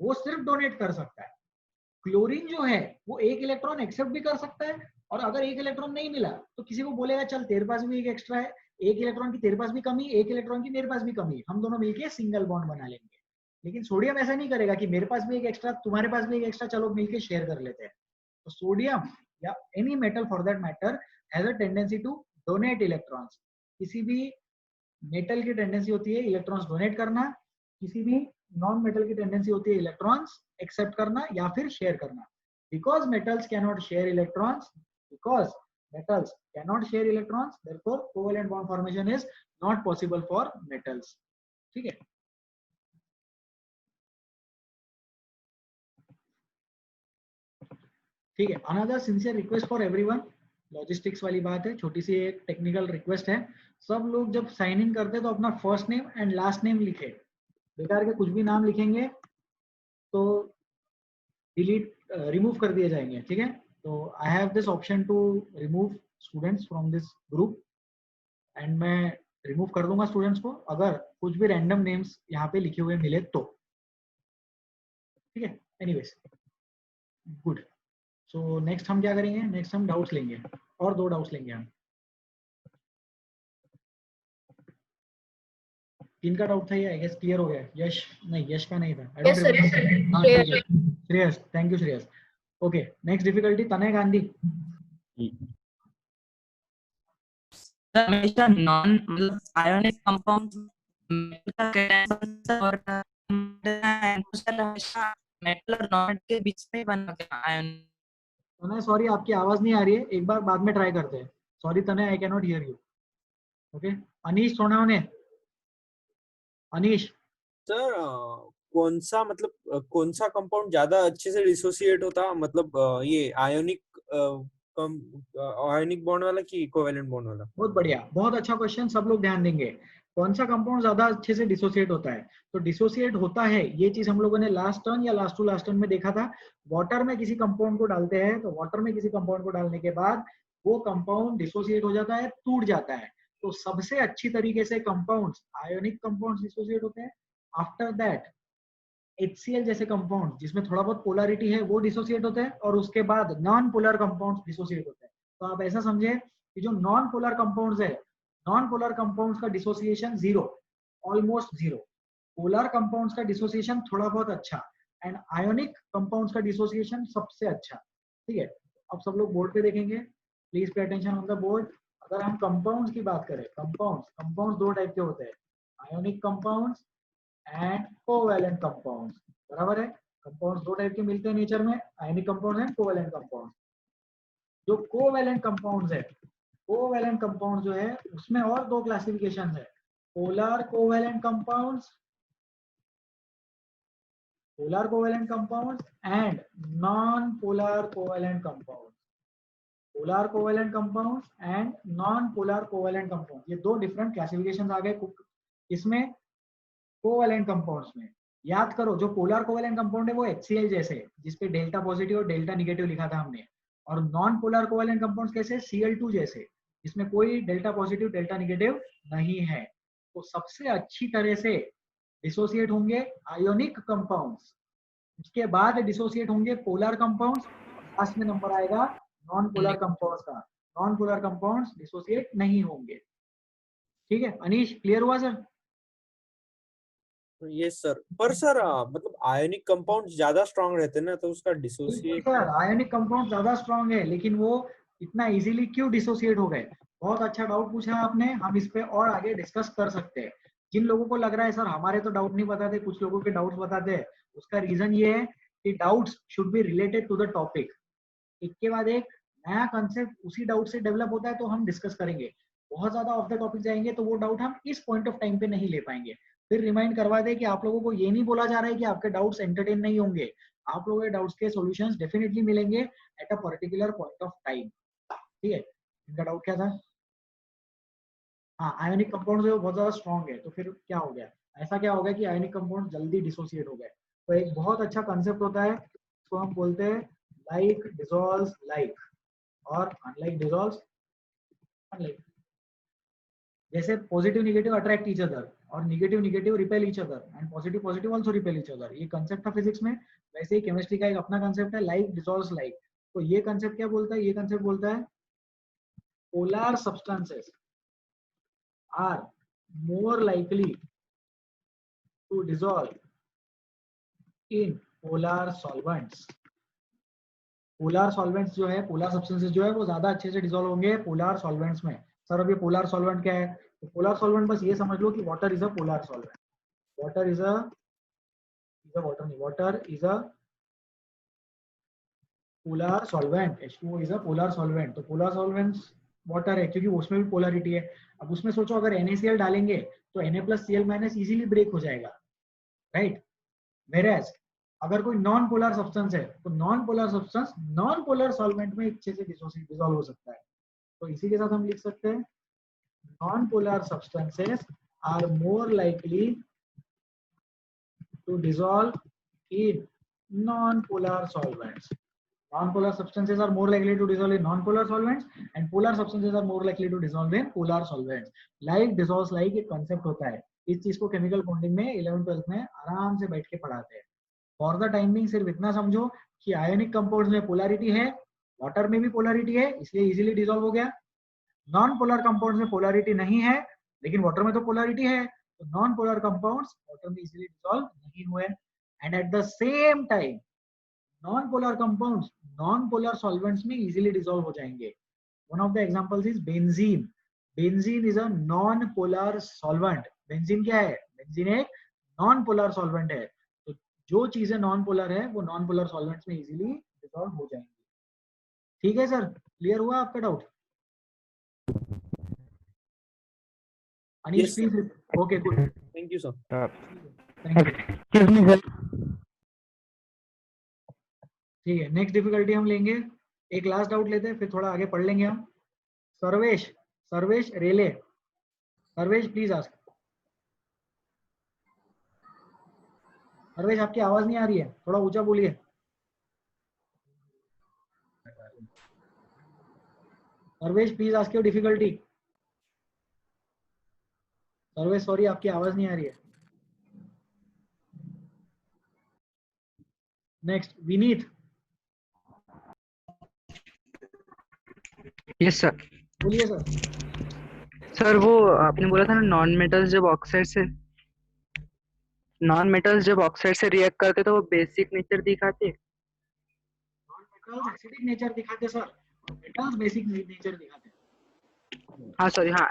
वो सिर्फ डोनेट कर सकता है। क्लोरीन जो है वो एक इलेक्ट्रॉन एक्सेप्ट भी कर सकता है, और अगर एक इलेक्ट्रॉन नहीं मिला तो किसी को बोलेगा चल तेरे पास भी एक एक्स्ट्रा है, एक इलेक्ट्रॉन की तेरे पास भी कमी, एक इलेक्ट्रॉन की मेरे पास भी कमी, हम दोनों मिलके सिंगल बॉन्ड बना लेंगे। लेकिन सोडियम ऐसा नहीं करेगा कि मेरे पास भी एक एक्स्ट्रा, तुम्हारे पास भी एक एक्स्ट्रा, चलो मिलके शेयर कर लेते हैं। तो सोडियम या any metal for that matter has a tendency to donate electrons. किसी भी मेटल की टेंडेंसी होती है इलेक्ट्रॉन्स डोनेट करना, किसी भी नॉन मेटल की टेंडेंसी होती है इलेक्ट्रॉन्स एक्सेप्ट करना या फिर शेयर करना। Because metals cannot share electrons, because metals cannot share electrons, therefore covalent bond formation is not possible for metals। ठीक है, ठीक है। Another sincere request for everyone, logistics वाली बात है, छोटी सी एक टेक्निकल रिक्वेस्ट है, सब लोग जब साइन इन करते हैं तो अपना first name and last name लिखे। बेकार के कुछ भी नाम लिखेंगे तो डिलीट रिमूव कर दिए जाएंगे, ठीक है। तो I have this option to remove students from this group and मैं रिमूव कर दूंगा स्टूडेंट्स को अगर कुछ भी रैंडम नेम्स यहाँ पे लिखे हुए मिले तो, ठीक है। Anyways good. सो नेक्स्ट हम क्या करेंगे, नेक्स्ट हम डाउट्स लेंगे, और 2 डाउट्स लेंगे हम। किनका डाउट था ये, आई गेस क्लियर हो गया। यश, नहीं यश का नहीं था, आई डोंट रिमेंबर। हाँ ठीक है, Shreyas, thank you Shreyas. Okay next difficulty तनय गांधी। हमेशा नॉन मतलब आयोनिक कंपाउंड मेटल का कैटायन और हमेशा मेटल और नॉन के बीच में बना आयन। तनय सॉरी आपकी आवाज नहीं आ रही है, एक बार बाद में ट्राई करते हैं। Sorry Tanay, I can not here you. Okay Anish Sonawane. Anish sir कौन सा मतलब कौन सा कंपाउंड ज्यादा अच्छे से डिसोसिएट होता, मतलब ये आयोनिक आयोनिक बॉन्ड वाला कि कोवेलेंट बॉन्ड वाला? बहुत बढ़िया, बहुत अच्छा क्वेश्चन, सब लोग ध्यान देंगे। कौन सा कंपाउंड ज्यादा अच्छे से डिसोसिएट होता है? तो डिसोसिएट होता है, ये चीज हम लोगों ने लास्ट टर्न या लास्ट टू लास्ट टर्न में देखा था। वाटर में किसी कंपाउंड को डालते हैं, तो वाटर में किसी कंपाउंड को डालने के बाद वो कंपाउंड डिसोसिएट हो जाता है, टूट जाता है। तो सबसे अच्छी तरीके से कंपाउंड्स, आयोनिक कंपाउंड्स डिसोसिएट होते हैं। आफ्टर दैट HCl जैसे कंपाउंड जिसमें थोड़ा बहुत पोलैरिटी है वो डिसोसिएट होते हैं, और उसके बाद नॉन पोलर कंपाउंड्स डिसोसिएट होते हैं। तो आप ऐसा समझे कि जो नॉन पोलर कंपाउंड्स है, नॉन पोलर कंपाउंड्स का dissociation zero, almost zero. Polar compounds का डिसोसिएशन थोड़ा बहुत अच्छा, एंड आयोनिक कंपाउंड्स का डिसोसिएशन सबसे अच्छा। ठीक है, अब सब लोग बोर्ड पे देखेंगे, please pay attention on the board. अगर हम कंपाउंड्स की बात करें, कंपाउंड्स दो टाइप के होते हैं, ionic compounds and covalent compounds. बराबर है, कंपाउंड्स दो टाइप के मिलते हैं नेचर में, ionic compounds and covalent compounds. जो कोवैलेंट कंपाउंड्स है, कोवैलेंट कंपाउंड जो है उसमें और दो क्लासिफिकेशन है, polar covalent compounds, polar covalent compounds and non polar covalent compounds. Polar covalent compounds and non polar covalent compounds, ये दो डिफरेंट क्लासिफिकेशन आ गए इसमें कोवैलेंट कंपाउंड्स में। याद करो, जो पोलर कोवैलेंट कंपाउंड है वो HCl जैसे, जिसपे डेल्टा पॉजिटिव और डेल्टा निगेटिव लिखा था हमने, और नॉन पोलर कोवैलेंट कंपाउंड्स कैसे, Cl2 जैसे, जिसमें कोई डेल्टा पॉजिटिव डेल्टा निगेटिव नहीं है। तो सबसे अच्छी तरह से डिसोसिएट होंगे आयोनिक कंपाउंड्स, उसके बाद डिसोसिएट होंगे पोलर कंपाउंड्स, लास्ट में नंबर आएगा नॉन पोलर कंपाउंड्स का। नॉन पोलर कंपाउंड्स डिसोसिएट नहीं होंगे। ठीक है अनीश, क्लियर हुआ सर? Yes sir. पर सर मतलब आयोनिक कंपाउंड ज्यादा स्ट्रांग रहते हैं ना, तो उसका डिसोसिएट। सर आयोनिक कंपाउंड ज्यादा स्ट्रांग है, लेकिन वो इतना इजीली क्यों डिसोसिएट हो गए? बहुत अच्छा डाउट पूछा आपने, हम इस पे और आगे डिस्कस कर सकते हैं। जिन लोगों को लग रहा है सर हमारे तो डाउट नहीं बताते, कुछ लोगों के डाउट्स बताते हैं, उसका रीजन ये है कि doubts should be related to the topic. एक के बाद एक नया कंसेप्ट उसी डाउट से डेवलप होता है, तो हम डिस्कस करेंगे। बहुत ज्यादा ऑफ द टॉपिक जाएंगे तो वो डाउट हम इस पॉइंट ऑफ टाइम पे नहीं ले पाएंगे। फिर रिमाइंड करवा दे कि आप लोगों को ये नहीं बोला जा रहा है कि आपके डाउट्स एंटरटेन नहीं होंगे, आप लोगों के डाउट्स के सॉल्यूशंस डेफिनेटली मिलेंगे at a particular point of time. ठीक है, इनका डाउट क्या था? हाँ, आयोनिक कंपाउंड जो बहुत ज्यादा स्ट्रॉन्ग है, तो फिर क्या हो गया, ऐसा क्या हो गया कि आयोनिक कंपाउंड जल्दी डिसोसिएट हो गए? तो एक बहुत अच्छा कंसेप्ट होता है, इसको हम बोलते हैं लाइक डिसॉल्व्स लाइक, और अनलाइक डिसॉल्व्स अनलाइक। जैसे positive negative attract each other, और negative negative repel each other, and positive positive also repel each other. ये कंसेप्ट था फिजिक्स में, वैसे ही केमिस्ट्री का एक अपना कंसेप्ट है, लाइक डिसॉल्व्स लाइक। तो ये कंसेप्ट क्या बोलता है? ये कंसेप्ट बोलता है polar substances are more likely to dissolve in polar solvents. Polar solvents जो है, पोलर सब्सटेंसेस जो है वो ज्यादा अच्छे से डिसॉल्व होंगे पोलर सॉल्वेंट्स में। सर अब ये पोलर सॉल्वेंट क्या है? तो पोलर सॉल्वेंट बस ये समझ लो कि water is a polar solvent. Water is a water नहीं, water is a polar solvent. H2O is a polar solvent. तो पोलर सॉल्वेंट्स वाटर है क्योंकि उसमें भी पोलरिटी है। अब उसमें सोचो अगर NaCl डालेंगे तो Na+Cl- इजीली ब्रेक हो जाएगा, राइट? वेयरएज अगर कोई नॉन पोलर सब्सटेंस है तो non polar substance non polar solvent में अच्छे से डिसॉल्व हो सकता है। तो इसी के साथ हम लिख सकते हैं non polar substances are more likely to dissolve in non polar solvents. Non-polar substances are more likely to dissolve in non-polar solvents and polar substances are more likely to dissolve in polar solvents. Like dissolves like एक concept होता है, इस चीज को chemical bonding में 11th-12th में आराम से बैठ के पढ़ाते हैं। फॉर द टाइमिंग सिर्फ इतना समझो कि आयोनिक कंपाउंड्स में पोलैरिटी है, वाटर में भी पोलैरिटी है, इसलिए इजीली डिसॉल्व हो गया। नॉन पोलर कंपाउंड्स में पोलैरिटी नहीं है, लेकिन वाटर में तो पोलैरिटी है, तो नॉन पोलर कंपाउंड्स वाटर में इजीली डिसॉल्व नहीं हुए। And at the same time non polar compounds non polar solvents में इजीली डिसॉल्व हो जाएंगे। One of the examples is benzene. Benzene is a non polar solvent. Benzene क्या है? Benzene एक non polar solvent है। तो जो चीजें नॉन पोलर है वो नॉन पोलर सॉल्वेंट्स में इजीली डिसॉल्व हो जाएंगी। ठीक है सर, क्लियर हुआ आपका doubt? Anish please. Okay good, thank you sir. Thank you. Excuse me sir. ठीक है, नेक्स्ट डिफिकल्टी हम लेंगे एक लास्ट डाउट लेते हैं, फिर थोड़ा आगे पढ़ लेंगे हम। Sarvesh Rele, Sarvesh please ask. सर्वेश आपकी आवाज नहीं आ रही है, थोड़ा ऊंचा बोलिए। Sarvesh please ask your difficulty. Sarvesh sorry, आपकी आवाज नहीं आ रही है। नेक्स्ट विनीत। Yes sir. बोलिए सर। सर वो आपने बोला था ना नॉन मेटल्स जब ऑक्साइड से रिएक्ट करते तो वो बेसिक नेचर दिखाते। नॉन मेटल्स एसिडिक नेचर दिखाते सर, मेटल्स बेसिक नेचर दिखाते। हाँ सॉरी, हाँ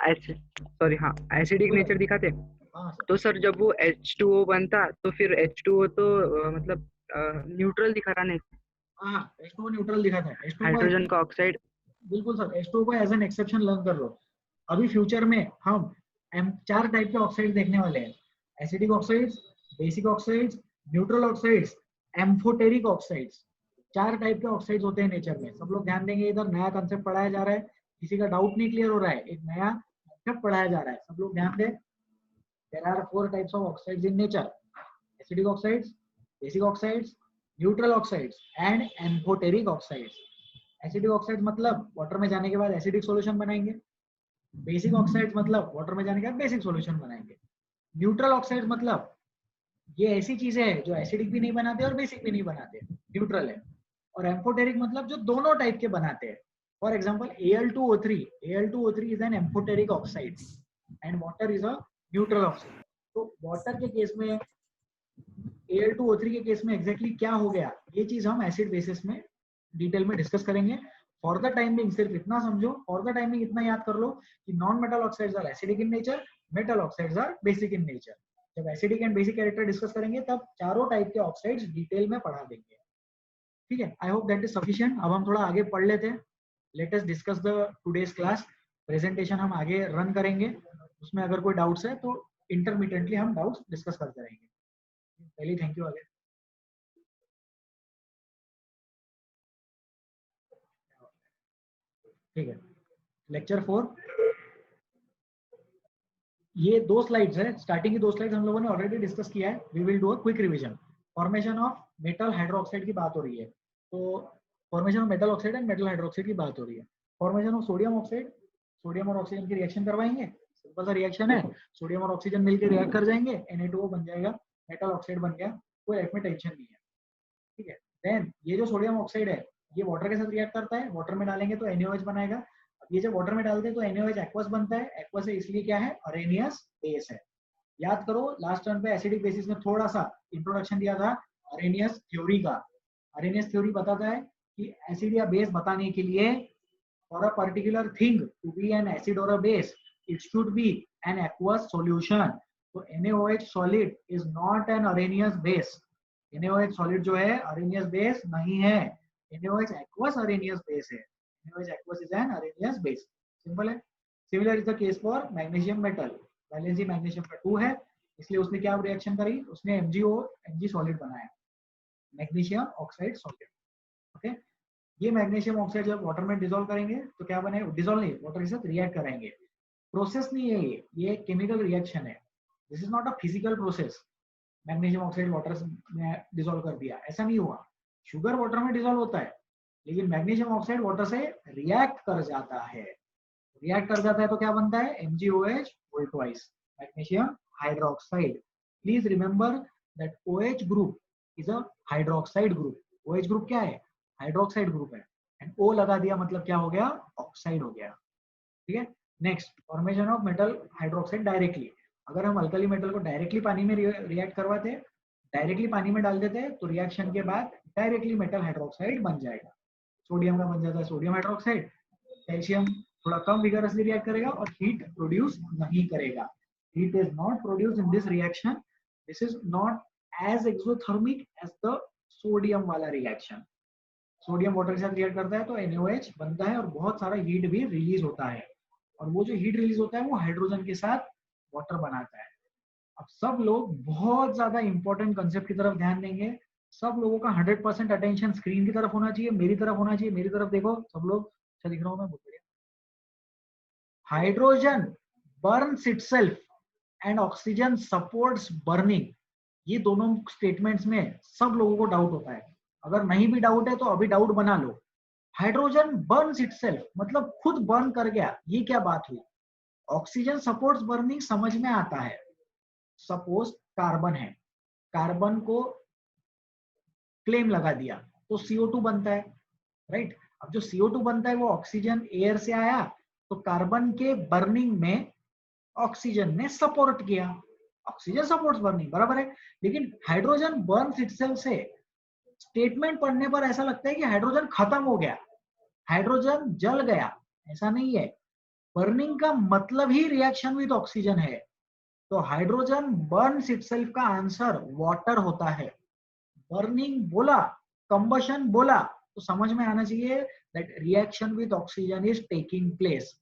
एसिडिक नेचर दिखाते। हाँ सर। तो सर जब वो H2O बनता तो फिर H2O तो मतलब न्यूट्रल दिखा रहा नहीं, हाँ H2O न्यूट्रल दिखाता है। H2O हाइड्रोजन का ऑक्साइड। बिल्कुल सर, H2O को एज एन एक्सेप्शन लर्न कर लो। अभी फ्यूचर में हम 4 टाइप के ऑक्साइड देखने वाले हैं, acidic oxides, basic oxides, neutral oxides, amphoteric oxides. 4 type के ऑक्साइड्स होते हैं नेचर में। सब लोग ध्यान देंगे, इधर नया कंसेप्ट पढ़ाया जा रहा है, किसी का डाउट नहीं क्लियर हो रहा है, एक नया कंसेप्ट पढ़ाया जा रहा है, सब लोग ध्यान दें। There are 4 types of oxides in nature, acidic oxides, basic oxides, neutral oxides and amphoteric oxides. Acidic oxide मतलब वाटर में जाने के बाद एसिडिक सॉल्यूशन बनाएंगे, बेसिक ऑक्साइड मतलब वाटर में जाने के बाद बेसिक सॉल्यूशन बनाएंगे, न्यूट्रल ऑक्साइड मतलब ये ऐसी चीजें हैं जो एसिडिक भी नहीं बनाते और बेसिक भी नहीं बनाते, न्यूट्रल है। और एम्फोटेरिक मतलब जो दोनों टाइप के बनाते हैं। For example Al2O3 is an amphoteric oxide and water is a neutral oxide. तो वाटर के केस में, Al2O3 के केस में एग्जैक्टली क्या हो गया, ये चीज हम एसिड बेसिस में डिटेल में डिस्कस करेंगे। फॉर द टाइमिंग सिर्फ इतना समझो, फॉर द टाइमिंग इतना याद कर लो कि non metal oxides are acidic in nature, metal oxides are basic in nature. जब acidic and basic character discuss करेंगे तब चारों टाइप के ऑक्साइड्स डिटेल में पढ़ा देंगे। ठीक है, I hope that is sufficient. अब हम थोड़ा आगे पढ़ लेते हैं। Let us discuss the today's class. Presentation हम आगे रन करेंगे, उसमें अगर कोई डाउट्स है तो इंटरमिटेंटली हम डाउट्स डिस्कस करते रहेंगे। पहले थैंक यू आगे। ठीक है, लेक्चर 4। ये 2 स्लाइड्स है, स्टार्टिंग की 2 स्लाइड्स हम लोगों ने ऑलरेडी डिस्कस किया है। We will do a quick revision. Formation of metal hydroxide की बात हो रही है, तो formation of metal oxide and metal hydroxide की बात हो रही है। Formation of sodium oxide, sodium और ऑक्सीजन की रिएक्शन करवाएंगे, सिंपल सा रिएक्शन है, सोडियम और ऑक्सीजन मिलकर रिएक्ट कर जाएंगे, Na2O बन जाएगा, मेटल ऑक्साइड बन गया, कोई लाइफ में टेंशन नहीं है। ठीक है, देन ये जो सोडियम ऑक्साइड है ये वाटर के साथ रिएक्ट करता है, वाटर में डालेंगे तो NaOH बनाएगा। ये जब वाटर में डालते हैं तो NaOH एक्वस बनता है, एक्वस है इसलिए क्या है, अरेनियस बेस है। याद करो लास्ट टर्म पे एसिडिक बेसिस में थोड़ा सा इंट्रोडक्शन दिया था अरेनियस थ्योरी का। अरेनियस थ्योरी बताता है कि एसिड या बेस बताने के लिए for a particular thing to be an acid और a base it should be an aqueous solution. तो NaOH solid is not an Arrhenius base. NaOH solid जो है अरेनियस बेस नहीं है, NaOH एक्वस अरेनियस बेस है। NaOH aqueous is an Arrhenius base. Simple है। Similar is the case for magnesium metal. Valency magnesium का 2 है, इसलिए उसने क्या रिएक्शन करी, उसने Mg सॉलिड बनाया, मैग्नीशियम ऑक्साइड सॉलिड। ओके, ये मैग्नीशियम ऑक्साइड जब वाटर में डिसॉल्व करेंगे तो क्या बनेगा, डिसॉल्व नहीं, वाटर के साथ रिएक्ट करेंगे। प्रोसेस नहीं है ये केमिकल रिएक्शन है। This is not a physical process. Magnesium oxide water में डिसॉल्व कर दिया, ऐसा नहीं हुआ। शुगर वाटर में डिसॉल्व होता है, लेकिन मैग्नीशियम ऑक्साइड वाटर से रिएक्ट कर जाता है। रिएक्ट कर जाता है तो क्या बनता है, MgOH whole twice, magnesium hydroxide. Please remember that OH group is a hydroxide group. OH group क्या है, हाइड्रोक्साइड ग्रुप है, एंड O लगा दिया मतलब क्या हो गया, ऑक्साइड हो गया। ठीक है, next formation of metal hydroxide directly. अगर हम अल्कली मेटल को डायरेक्टली पानी में रिएक्ट करवाते, डायरेक्टली पानी में डाल देते तो रिएक्शन के बाद डायरेक्टली मेटल हाइड्रोक्साइड बन जाएगा। सोडियम का बन जाता है सोडियम हाइड्रोक्साइड। कैल्शियम थोड़ा कम विगरसली रिएक्ट करेगा और हीट प्रोड्यूस नहीं करेगा। Heat is not produce in this reaction. This is not as exothermic as the sodium वाला रिएक्शन। सोडियम वाटर के साथ रिएक्ट करता है तो NaOH बनता है और बहुत सारा हीट भी रिलीज होता है, और वो जो हीट रिलीज होता है वो हाइड्रोजन के साथ वाटर बनाता है। अब सब लोग बहुत ज्यादा इंपॉर्टेंट कंसेप्ट की तरफ ध्यान देंगे, सब लोगों का 100% अटेंशन स्क्रीन की तरफ होना चाहिए, मेरी तरफ होना चाहिए, मेरी तरफ देखो सब लोग। अच्छा दिख रहा हूँ मैं? बहुत बढ़िया। Hydrogen Burns itself and oxygen supports burning. ये दोनों स्टेटमेंट्स में सब लोगों को डाउट होता है। अगर नहीं भी डाउट है तो अभी डाउट बना लो। हाइड्रोजन बर्न्स इटसेल्फ मतलब खुद बर्न कर गया, ये क्या बात हुई? ऑक्सीजन सपोर्ट्स बर्निंग समझ में आता है। सपोज कार्बन है, कार्बन को फ्लेम लगा दिया तो CO2 बनता है, राइट? अब जो CO2 बनता है वो ऑक्सीजन एयर से आया, तो कार्बन के बर्निंग में ऑक्सीजन ने सपोर्ट किया, ऑक्सीजन सपोर्ट्स बर्निंग, बराबर है। लेकिन हाइड्रोजन बर्न्स इटसेल्फ से स्टेटमेंट पढ़ने पर ऐसा लगता है कि हाइड्रोजन खत्म हो गया, हाइड्रोजन जल गया। ऐसा नहीं है। बर्निंग का मतलब ही रिएक्शन विद ऑक्सीजन है। तो हाइड्रोजन बर्न्स इटसेल्फ का आंसर वाटर होता है। बर्निंग बोला, कंबशन बोला, तो समझ में आना चाहिए that reaction with oxygen is taking place.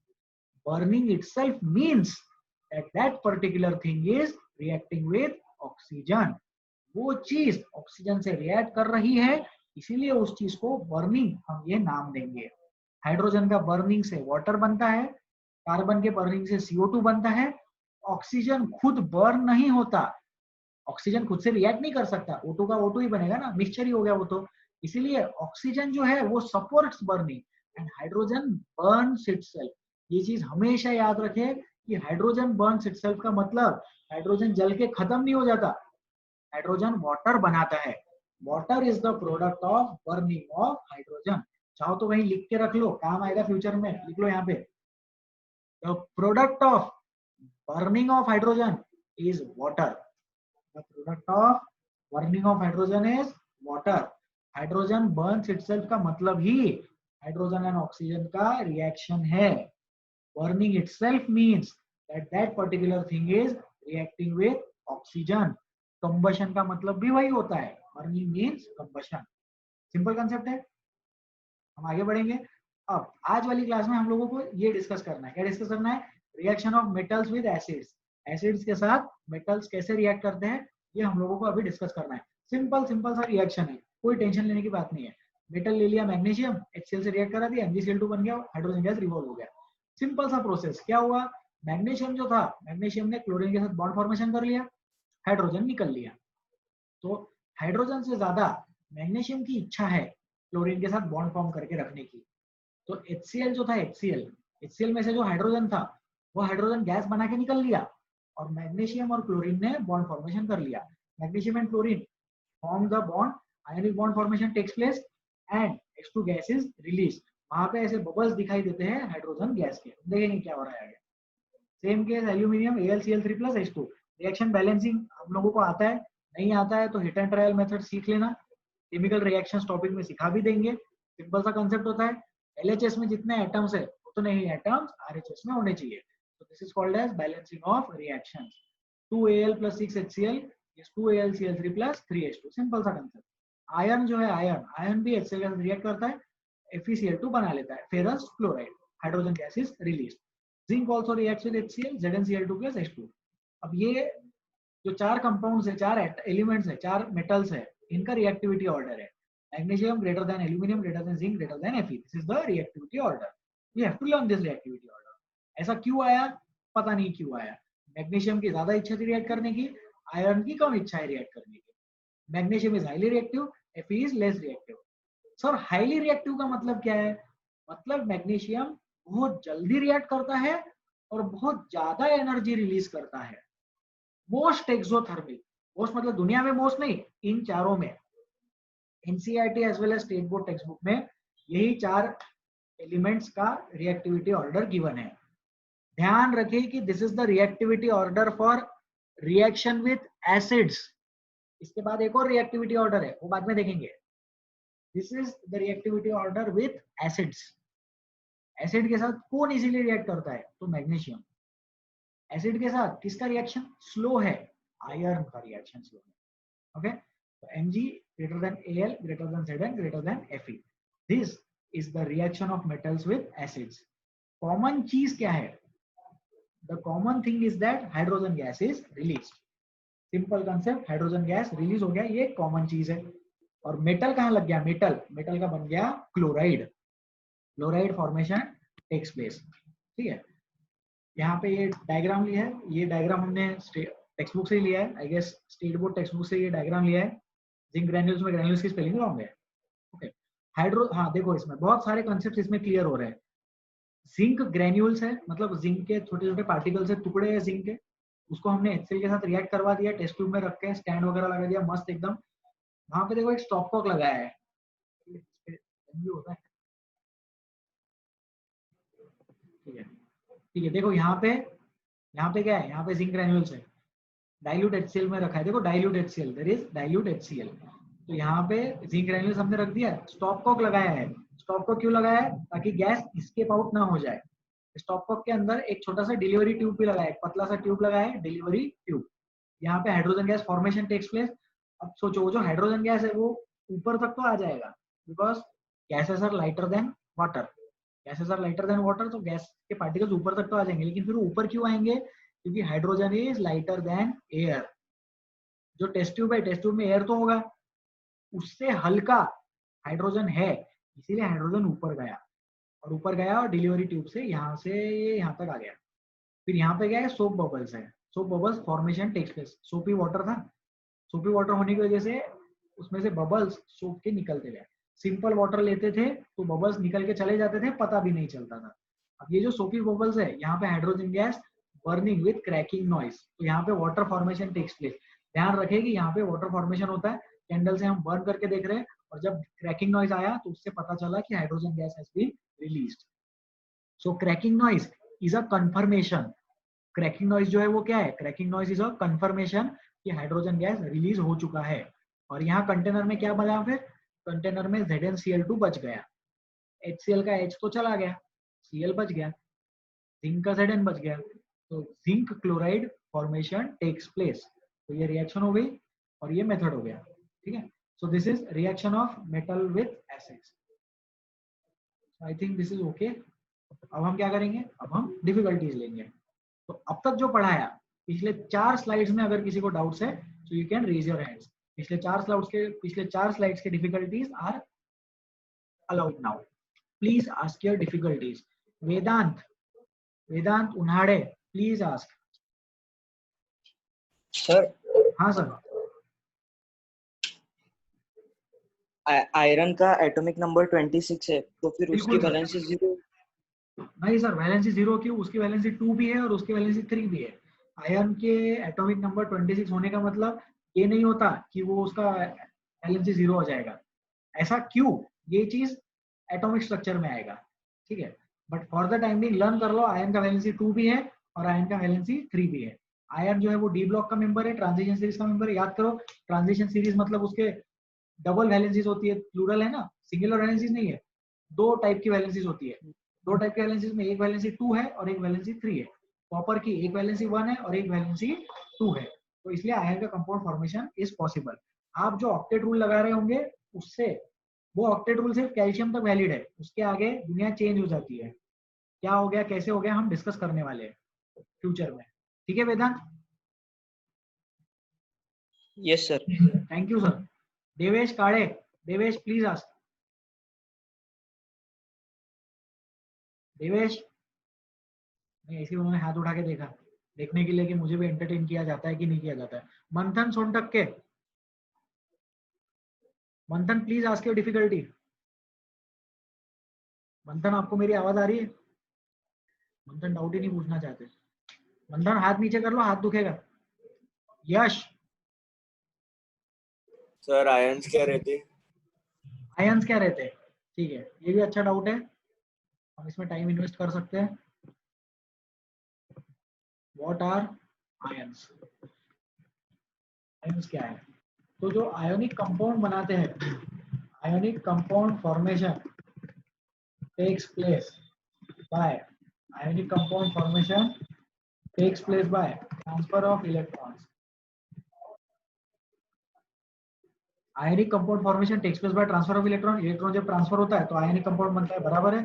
Burning itself means that that particular thing is reacting with oxygen. वो चीज ऑक्सीजन से रिएक्ट कर रही है, इसीलिए उस चीज को बर्निंग हम ये नाम देंगे। हाइड्रोजन का बर्निंग से वाटर बनता है, कार्बन के बर्निंग से CO2 बनता है। ऑक्सीजन खुद बर्न नहीं होता, ऑक्सीजन खुद से रिएक्ट नहीं कर सकता, O2 का O2 ही बनेगा ना, मिक्सचर ही हो गया वो तो। इसीलिए ऑक्सीजन जो है वो supports burning and hydrogen Burns itself. ये चीज हमेशा याद रखें कि हाइड्रोजन बर्न्स इटसेल्फ का मतलब हाइड्रोजन जल के खत्म नहीं हो जाता, हाइड्रोजन वाटर बनाता है। Water is the product of burning of hydrogen. चाहो तो वहीं लिख के रख लो, काम आएगा फ्यूचर में, लिख लो यहाँ पे। The product of burning of hydrogen is water. The product of burning of hydrogen is water. Hydrogen Burns itself का मतलब ही हाइड्रोजन एंड ऑक्सीजन का रिएक्शन है। Burning itself means that that particular thing is reacting with oxygen. Combustion का मतलब भी वही होता है, burning means combustion. Simple concept है। हम आगे बढ़ेंगे। अब आज वाली क्लास में हम लोगों को ये डिस्कस करना है। क्या डिस्कस करना है? Reaction of metals with acids. Acids के साथ मेटल्स कैसे रिएक्ट करते हैं, ये हम लोगों को अभी डिस्कस करना है। सिंपल सिंपल सा रिएक्शन है, कोई टेंशन लेने की बात नहीं है। मेटल ले लिया, मैग्नीशियम, HCl से रिएक्ट करा दिया, MgCl2 बन गया, हाइड्रोजन गैस रिवॉल्व हो गया। सिंपल सा प्रोसेस। क्या हुआ? मैग्नीशियम जो था, मैग्नीशियम ने क्लोरीन के साथ बॉन्ड फॉर्मेशन कर लिया, हाइड्रोजन निकल लिया। तो हाइड्रोजन से ज्यादा मैग्नीशियम की इच्छा है क्लोरीन के साथ बॉन्ड फॉर्म करके रखने की। तो HCl जो था, HCl में से जो हाइड्रोजन था वो हाइड्रोजन गैस बना के निकल लिया, और मैग्नीशियम और क्लोरीन ने बॉन्ड फॉर्मेशन कर लिया। Magnesium and chlorine form the bond, ionic bond formation takes place and H2 gas is release. वहां पे ऐसे बबल्स दिखाई देते हैं हाइड्रोजन गैस के, देखेंगे क्या हो रहा है आगे। Same case aluminium AlCl3+ H2। Reaction balancing हम लोगों को आता है, नहीं आता है तो हिट एंड ट्रायल मेथड सीख लेना, केमिकल रिएक्शंस टॉपिक में सिखा भी देंगे। सिंपल सा कंसेप्ट होता है, LHS में जितने एटम्स है उतने ही एटम्स RHS में होने चाहिए। तो this is called as balancing of reactions. 2Al + 6HCl is 2AlCl3+ 3H2। Simple सा कंसेप्ट। आयरन जो है, आयरन भी HCl के साथ रिएक्ट करता है, FeCl2 बना लेता है, ferrous chloride, hydrogen gas is released. Zinc also reacts with HCl, ZnCl2+ H2। अब ये जो चार कंपाउंड्स है, चार एलिमेंट्स है, चार मेटल्स है, इनका रिएक्टिविटी ऑर्डर है। Magnesium greater than aluminium greater than zinc greater than Fe। This is the reactivity order. We have to learn this reactivity order. ऐसा क्यों आया? पता नहीं क्यों आया। मैग्नीशियम की ज्यादा इच्छा थी रिएक्ट करने की, आयरन की कम इच्छा है रिएक्ट करने की। Magnesium is highly reactive, Fe is less reactive. Sir highly reactive का मतलब क्या है? मतलब मैग्नीशियम बहुत जल्दी रिएक्ट करता है और बहुत ज्यादा एनर्जी रिलीज करता है। मोस्ट एक्सोथर्मिक, मोस्ट मतलब दुनिया में मोस्ट नहीं, इन चारों में NCERT as well as state board text book में यही चार एलिमेंट्स का रिएक्टिविटी ऑर्डर गिवन है। ध्यान रखिए कि this is the reactivity order for reaction with acids. इसके बाद एक और रिएक्टिविटी ऑर्डर है, वो बाद में देखेंगे। This is the reactivity order with acids. Acid के साथ कौन इजीली रिएक्ट करता है? तो मैग्नीशियम। एसिड के साथ किसका रिएक्शन स्लो है? आयरन का रिएक्शन स्लो है। ओके, तो Mg greater than Al greater than Zn greater than Fe। This is the reaction of metals with acids। Common चीज क्या है? The common thing is that hydrogen gas is released। Simple concept, hydrogen gas release हो गया, ये common चीज है। और metal कहाँ लग गया, मेटल, मेटल का बन गया chloride, chloride formation takes place. ठीक है, यहाँ पे ये डायग्राम लिया है, ये डायग्राम हमने टेक्स्ट बुक से ही लिया है, I guess state board text book से ये डायग्राम लिया है। जिंक ग्रैन्यूल्स में ग्रैन्यूल्स की स्पेलिंग रॉन्ग है। ओके, हाइड्रो, हाँ देखो इसमें बहुत सारे कॉन्सेप्ट इसमें क्लियर हो रहे हैं। जिंक ग्रैन्यूल्स है, मतलब जिंक के छोटे छोटे पार्टिकल्स है, टुकड़े हैं जिंक के, उसको हमने HCl के साथ रिएक्ट करवा दिया, टेस्ट ट्यूब में रख के स्टैंड वगैरह लगा दिया मस्त एकदम। वहां पे देखो एक स्टॉप कॉक लगाया है, होता है, ठीक है, ठीक है, देखो यहाँ पे क्या है, यहाँ पे जिंक ग्रैन्यूल्स है, डाइल्यूट HCl में रखा है, देखो dilute HCl, there is dilute HCl। तो यहाँ पे जिंक ग्रैन्यूल्स हमने रख दिया, स्टॉप कॉक लगाया है। स्टॉप कॉक क्यों लगाया है, ताकि गैस एस्केप आउट ना हो जाए। स्टॉप कॉक के अंदर एक छोटा सा डिलीवरी ट्यूब भी लगाया है, पतला सा ट्यूब लगाया है, डिलीवरी ट्यूब। यहाँ पे hydrogen gas formation takes place. अब सोचो वो जो हाइड्रोजन गैस है वो ऊपर तक तो आ जाएगा, because gases are lighter than water, gases are lighter than water, तो गैस के पार्टिकल्स ऊपर तक तो आ जाएंगे, लेकिन फिर ऊपर क्यों आएंगे, क्योंकि hydrogen is lighter than air. जो टेस्ट ट्यूब है, टेस्ट ट्यूब में एयर तो होगा, उससे हल्का हाइड्रोजन है, इसीलिए हाइड्रोजन ऊपर गया, और ऊपर गया और डिलीवरी ट्यूब से यहाँ से ये यहाँ तक आ गया। फिर यहाँ पे क्या है, सोप बबल्स है, soap bubbles formation takes place. Soapy water था, सोपी वाटर होने की वजह से उसमें से बबल्स सोप के निकलते गए। सिंपल वाटर लेते थे तो बबल्स निकल के चले जाते थे, पता भी नहीं चलता था। अब ये जो सोपी बबल्स है, यहाँ पे hydrogen gas burning with cracking noise, तो यहाँ पे वाटर फॉर्मेशन टेक्स प्लेस। ध्यान रखें कि यहाँ पे वाटर फॉर्मेशन होता है, कैंडल से हम बर्न करके देख रहे हैं, और जब क्रैकिंग नॉइज आया तो उससे पता चला कि hydrogen gas has been released. So cracking noise is a confirmation, cracking noise जो है वो क्या है, cracking noise is a confirmation कि हाइड्रोजन गैस रिलीज हो चुका है। और यहाँ कंटेनर में क्या बचा, फिर कंटेनर में ZnCl2 बच गया, HCl का H तो चला गया, Cl बच गया, जिंक का Zn बच गया, तो zinc chloride formation takes place. तो ये रिएक्शन हो गई और ये मेथड हो गया, ठीक है। So this is reaction of metal with acids. I think this is okay. अब हम क्या करेंगे, अब हम डिफिकल्टीज लेंगे। तो अब तक जो पढ़ाया, पिछले 4 स्लाइड्स में अगर किसी को डाउट्स है तो you can raise your hands. पिछले 4 स्लाइड्स के difficulties are allowed now. Please ask your difficulties. Vedant Unhade, please ask. Sir, हाँ सर। आयरन का एटॉमिक नंबर 26 है, तो फिर उसकी बिल्कुल सर। वैलेंसी 0? नहीं सर, वैलेंसी 0 क्यों, उसकी वैलेंसी 2 भी है और उसकी वैलेंसी 3 भी है। आयरन के एटॉमिक नंबर 26 होने का मतलब ये नहीं होता कि वो उसका वैलेंसी 0 हो जाएगा। ऐसा क्यों, ये चीज एटॉमिक स्ट्रक्चर में आएगा, ठीक है। But for the time being learn कर लो, आयरन का वैलेंसी 2 भी है और आयरन का वैलेंसी 3 भी है। आयरन जो है वो डी ब्लॉक का मेंबर है, ट्रांजिशन सीरीज का मेंबर है। याद करो, ट्रांजिशन सीरीज मतलब उसके डबल वैलेंसीज होती है, प्लूरल है ना, सिंगुलर वैलेंसीज नहीं है। 2 टाइप की वैलेंसीज होती है। 2 टाइप के वैलेंसीज में एक वैलेंसी 2 है और एक वैलेंसी 3 है। कॉपर की एक वैलेंसी 1 है और एक वैलेंसी 2 है, तो इसलिए आयरन का कंपाउंड फॉर्मेशन इज पॉसिबल। आप जो ऑक्टेट रूल लगा रहे होंगे उससे, वो ऑक्टेट रूल सिर्फ कैल्शियम तक वैलिड है, उसके आगे दुनिया चेंज हो जाती है। क्या हो गया, कैसे हो गया, हम डिस्कस करने वाले हैं फ्यूचर में, ठीक है Vedant. Yes sir. Thank you sir. Devesh Kade, Devesh please ask. Devesh नहीं, ऐसे उन्होंने हाथ उठा के देखा, देखने के लिए कि मुझे भी एंटरटेन किया जाता है कि नहीं किया जाता है। मंथन सोनटक के, मंथन प्लीज आस्क योर डिफिकल्टी। मंथन आपको मेरी आवाज आ रही है? मंथन डाउट ही नहीं पूछना चाहते। मंथन हाथ नीचे कर लो, हाथ दुखेगा। यश सर, आयंस क्या रहते? आयंस क्या रहते हैं, ठीक है, ये भी अच्छा डाउट है, हम इसमें टाइम इन्वेस्ट कर सकते हैं। व्हाट आर आयंस, आयंस क्या है? तो जो आयोनिक कंपाउंड बनाते हैं, ionic compound formation takes place by, ionic compound formation takes place by transfer of electrons. Ionic compound formation takes place by transfer of electron. Electron जब transfer होता है तो आयनिक कंपाउंड बनता है, बराबर है।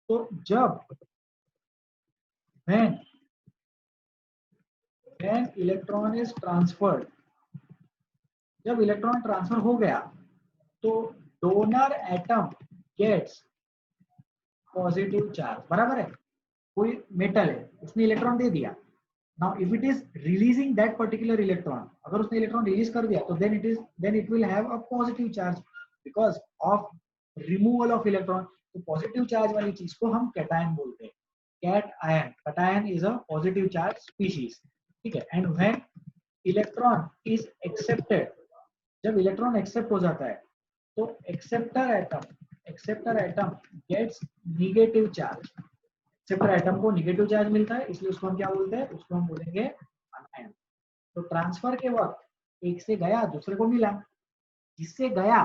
तो जब when electron is transferred, जब इलेक्ट्रॉन ट्रांसफर हो गया तो donor atom gets positive charge, बराबर है। कोई मेटल है, उसने इलेक्ट्रॉन दे दिया, now if it is releasing that particular electron, अगर उसने इलेक्ट्रॉन रिलीज कर दिया तो then it will have a positive charge because of removal of electron. तो पॉजिटिव चार्ज वाली चीज को हम कैटायन बोलते हैं, cat ion. Cation is a positive charge species, ठीक है। And when electron is accepted, जब इलेक्ट्रॉन एक्सेप्ट हो जाता है तो acceptor atom gets negative charge. Acceptor atom को नेगेटिव चार्ज मिलता है, इसलिए उसको हम क्या बोलते हैं, उसको हम बोलेंगे अनायन। तो ट्रांसफर के वक्त एक से गया दूसरे को मिला, जिससे गया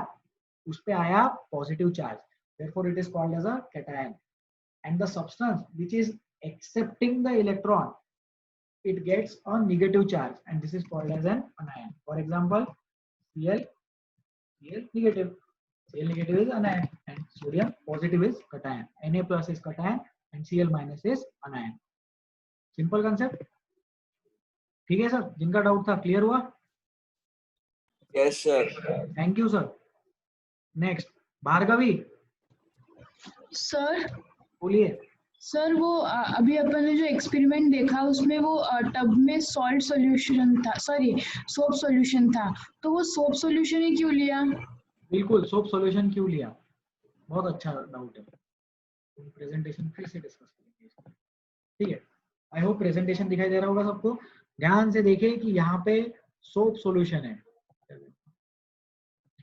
उस पे आया positive charge, therefore it is called as a cation. And the substance which is accepting the electron, it gets a negative charge and this is called as an anion. For example, Cl negative, Cl negative is anion and sodium positive is cation. Na plus is cation and Cl minus is anion. Simple concept. ठीक है sir, जिनका doubt था clear हुआ? Yes sir. Thank you sir. Next Bhargavi, sir बोलिए। Sir वो अभी अपन ने जो एक्सपेरिमेंट देखा उसमें वो टब में सॉल्ट सॉल्यूशन था, सॉरी सोप सॉल्यूशन था, तो वो सोप सॉल्यूशन ही क्यों लिया? बिल्कुल, सोप सॉल्यूशन क्यों लिया, बहुत अच्छा डाउट है। प्रेजेंटेशन फिर से डिस्कस करेंगे, ठीक है। आई होप प्रेजेंटेशन दिखाई दे रहा होगा सबको। ध्यान से देखिए कि यहाँ पे सोप सॉल्यूशन है, ठीक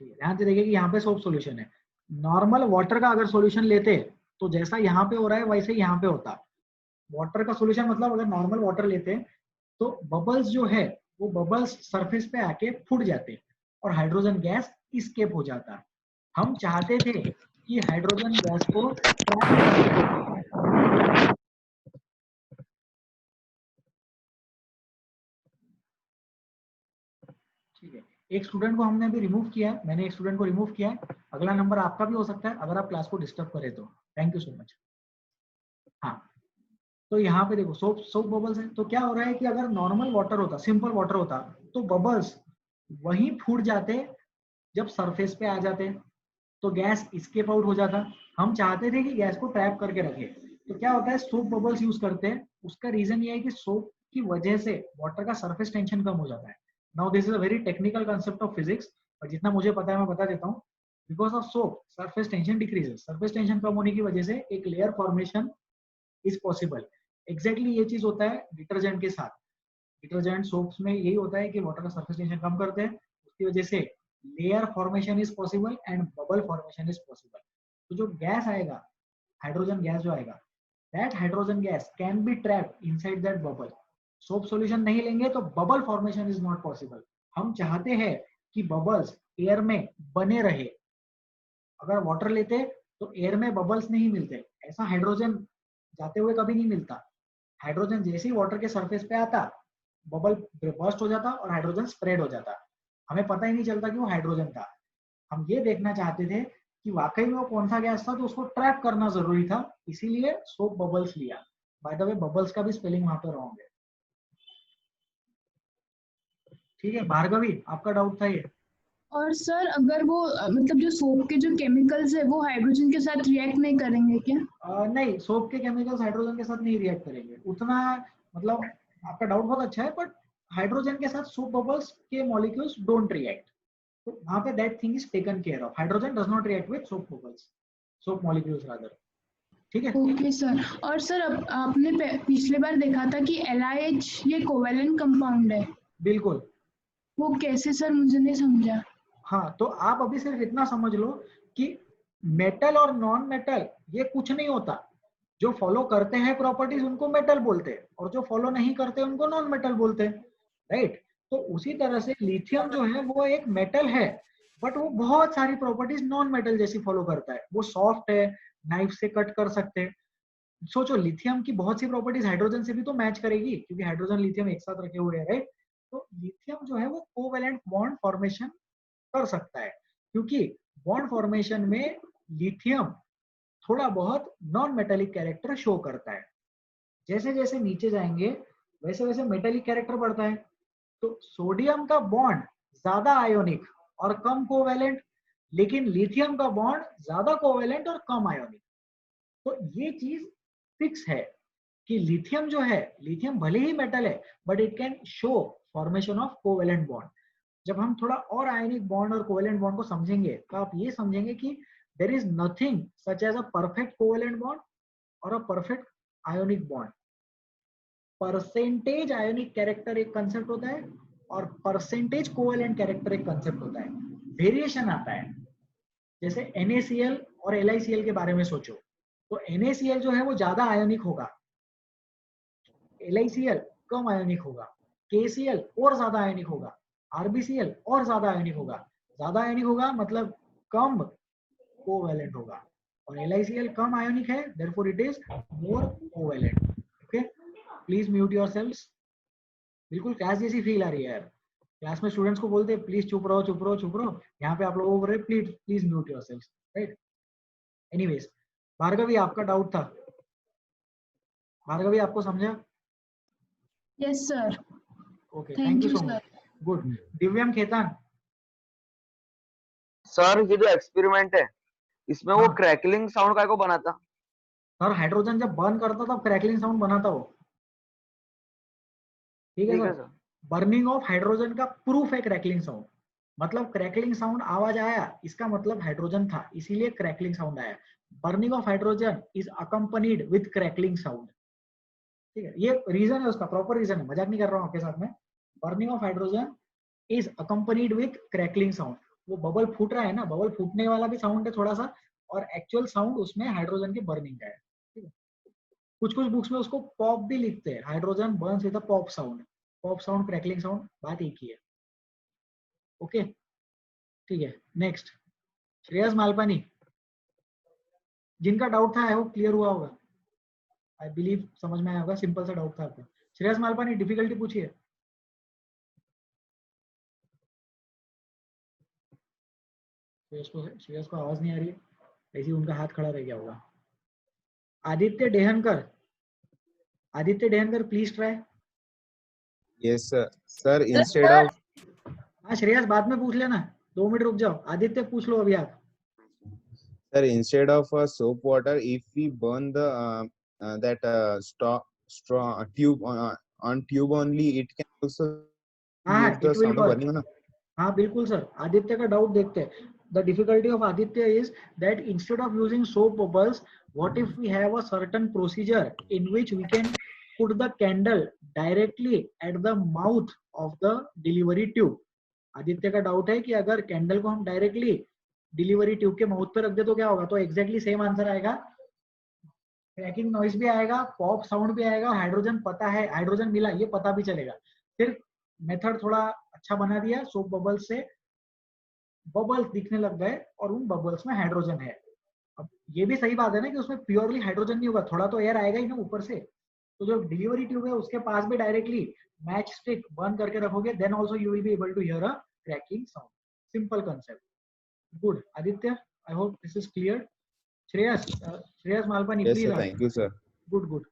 है। ध्यान से देखिए कि यहाँ पे सोप सॉल्यूशन है। नॉर्मल वाटर का अगर सॉल्यूशन लेते तो जैसा यहाँ पे हो रहा है वैसे यहाँ पे होता। वाटर का सॉल्यूशन मतलब अगर नॉर्मल वाटर लेते तो बबल्स जो है वो बबल्स सरफेस पे आके फूट जाते और हाइड्रोजन गैस एस्केप हो जाता। हम चाहते थे कि हाइड्रोजन गैस को ठीक है। एक स्टूडेंट को हमने अभी रिमूव किया है, मैंने एक स्टूडेंट को रिमूव किया है। अगला नंबर आपका भी हो सकता है अगर आप क्लास को डिस्टर्ब करें तो। Thank you so much. हाँ, तो यहाँ पे देखो सोप बबल्स है, तो क्या हो रहा है कि अगर नॉर्मल वाटर होता, सिंपल वाटर होता, तो बबल्स वहीं फूट जाते, जब सरफेस पे आ जाते तो गैस एस्केप आउट हो जाता। हम चाहते थे कि गैस को ट्रैप करके रखे, तो क्या होता है सोप बबल्स यूज करते हैं। उसका रीजन ये है कि सोप की वजह से वाटर का सरफेस टेंशन कम हो जाता है। Now this is a very technical concept of physics, और जितना मुझे पता है मैं बता देता हूँ। Because of soap surface tension decreases, surface tension कम होने की वजह से एक layer formation is possible. Exactly ये चीज होता है डिटर्जेंट के साथ। डिटर्जेंट सोप्स में यही होता है कि वाटर का सरफेस टेंशन कम करते हैं, उसकी वजह से layer formation is possible and bubble formation is possible. तो जो गैस आएगा, हाइड्रोजन गैस जो आएगा, that hydrogen gas can be trapped inside that bubble. Soap solution नहीं लेंगे तो bubble formation is not possible. हम चाहते हैं कि बबल्स एयर में बने रहे। अगर वाटर लेते तो एयर में बबल्स नहीं मिलते, ऐसा हाइड्रोजन जाते हुए कभी नहीं मिलता। हाइड्रोजन जैसे ही वाटर के सरफेस पे आता, बबल बर्स्ट हो जाता और हाइड्रोजन स्प्रेड हो जाता। हमें पता ही नहीं चलता कि वो हाइड्रोजन था। हम ये देखना चाहते थे कि वाकई में वो कौन सा गैस था, तो उसको ट्रैप करना जरूरी था, इसीलिए सोप बबल्स लिया। बाय द वे बबल्स का भी स्पेलिंग वहां पे रॉन्ग है, ठीक है। भार्गवी, आपका डाउट था ये। और सर अगर वो मतलब जो सोप के जो केमिकल्स है वो हाइड्रोजन के साथ रिएक्ट नहीं करेंगे क्या? नहीं, सोप के केमिकल्स हाइड्रोजन के साथ नहीं रिएक्ट करेंगे उतना। मतलब आपका डाउट बहुत अच्छा है, बट हाइड्रोजन के साथ सोप बबल्स के मॉलिक्यूल्स डोंट रिएक्ट, तो वहां पे that thing is taken care of. Hydrogen does not react with soap bubbles, soap molecules rather, ठीक है। Okay sir. और सर आपने पिछले बार देखा था कि LiH ये कोवेलेंट कंपाउंड है, बिल्कुल। वो कैसे सर, मुझे नहीं समझा। हाँ, तो आप अभी सिर्फ इतना समझ लो कि मेटल और नॉन मेटल ये कुछ नहीं होता। जो फॉलो करते हैं प्रॉपर्टीज उनको मेटल बोलते हैं, और जो फॉलो नहीं करते उनको नॉन मेटल बोलते हैं, राइट। तो उसी तरह से लिथियम जो है वो एक मेटल है, बट वो बहुत सारी प्रॉपर्टीज नॉन मेटल जैसी फॉलो करता है। वो सॉफ्ट है, नाइफ से कट कर सकते हैं। सोचो, लिथियम की बहुत सी प्रॉपर्टीज हाइड्रोजन से भी तो मैच करेगी, क्योंकि हाइड्रोजन लिथियम एक साथ रखे हुए हैं, राइट। तो लिथियम जो है वो कोवेलेंट बॉन्ड फॉर्मेशन कर सकता है, क्योंकि बॉन्ड फॉर्मेशन में लिथियम थोड़ा बहुत नॉन मेटेलिक कैरेक्टर शो करता है। जैसे जैसे नीचे जाएंगे वैसे वैसे मेटेलिक कैरेक्टर बढ़ता है। तो सोडियम का बॉन्ड ज्यादा आयोनिक और कम कोवेलेंट, लेकिन लिथियम का बॉन्ड ज्यादा कोवेलेंट और कम आयोनिक। तो ये चीज फिक्स है कि लिथियम जो है, लिथियम भले ही मेटल है but it can show formation of covalent bond. जब हम थोड़ा और आयनिक बॉन्ड और कोवेलेंट बॉन्ड को समझेंगे तो आप ये समझेंगे कि there is nothing such as a perfect covalent bond और a perfect ionic bond. Percentage ionic character एक कंसेप्ट होता है और परसेंटेज कोवेलेंट कैरेक्टर एक कंसेप्ट होता है। वेरिएशन आता है। जैसे NaCl और LiCl के बारे में सोचो तो NaCl जो है वो ज्यादा आयोनिक होगा, LiCl कम आयोनिक होगा, KCl और ज्यादा आयोनिक होगा, RbCl और ज्यादा आयोनिक होगा। ज्यादा आयोनिक होगा मतलब कम कोवेलेंट होगा और LiCl कम आयोनिक है, therefore it is more covalent। Okay, please mute yourselves. बिल्कुल क्लास जैसी फील आ रही है यार। क्लास में स्टूडेंट्स को बोलते हैं प्लीज चुप रहो चुप रहो चुप रहो, यहाँ पे आप लोगों को बोल रहे हैं please please mute yourselves, right. Anyways, Bhargavi आपका डाउट था, भार्गवी आपको समझा? Yes sir, okay, thank thank you you so sir. Much, good. Divyam Khetan. Sir ये जो एक्सपेरिमेंट है इसमें वो हाँ क्रैकलिंग साउंड का को बना था? सर, हाइड्रोजन जब बर्न करता था क्रैकलिंग साउंड बनाता वो। ठीक है ठीक है sir, sir. Burning of hydrogen का प्रूफ है क्रैकलिंग साउंड। मतलब क्रैकलिंग साउंड आवाज आया, इसका मतलब हाइड्रोजन था, इसीलिए क्रैकलिंग साउंड आया। Burning of hydrogen is accompanied with crackling sound. ठीक है, ये रीजन है उसका, प्रॉपर रीजन है, मजाक नहीं कर रहा हूँ आपके साथ में। Burning of hydrogen is accompanied with crackling sound. वो बबल फूट रहा है ना, बबल फूटने वाला भी साउंड है थोड़ा सा, और एक्चुअल साउंड उसमें हाइड्रोजन के बर्निंग का है। ठीक है, कुछ कुछ बुक्स में उसको पॉप भी लिखते हैं, hydrogen Burns with a pop sound. Pop sound, crackling sound, बात एक ही है। ओके, ठीक है। नेक्स्ट, श्रेयस मालपानी, जिनका डाउट था वो क्लियर हुआ होगा, आई बिलीव समझ में आया होगा, सिंपल सा डाउट था आपका। श्रेयस मालपानी, डिफिकल्टी पूछिए। श्रेयस को आवाज नहीं आ रही है, ऐसे उनका हाथ खड़ा रह गया होगा। Aditya Dehankar, Aditya Dehankar please try. Yes sir. Sir instead of, हाँ श्रेयस बाद में पूछ लेना, 2 मिनट रुक जाओ, आदित्य पूछ लो अभी आप। sir, instead of soap water, if we burn the that straw tube on tube only, it can also हाँ give the it will sound of work. burning, ना? हाँ बिल्कुल सर, आदित्य का डाउट देखते हैं। The difficulty of Aditya is that instead of using soap bubbles, what if we have a certain procedure in which we can put the candle directly at the mouth of the delivery tube. Aditya का doubt है कि अगर candle को हम directly delivery tube के mouth पे रख दे तो क्या होगा? तो एग्जैक्टली सेम आंसर आएगा, क्रैकिंग नॉइज भी आएगा, पॉप साउंड भी आएगा, हाइड्रोजन पता है, हाइड्रोजन मिला ये पता भी चलेगा। फिर मेथड थोड़ा अच्छा बना दिया, सोप बबल्स से बबल्स दिखने लग गए और उन बबल्स में हाइड्रोजन है। अब ये भी सही बात है ना कि उसमें प्योरली हाइड्रोजन नहीं होगा, थोड़ा तो एयर आएगा ही ना ऊपर से। तो जो डिलीवरी ट्यूब है उसके पास भी डायरेक्टली मैच स्टिक बर्न करके रखोगे, then also you will be able to hear a cracking sound. Simple concept. Good Aditya, I hope this is clear. Shreyas, Shreyas Malpani Yes please sir, thank you sir. Good good.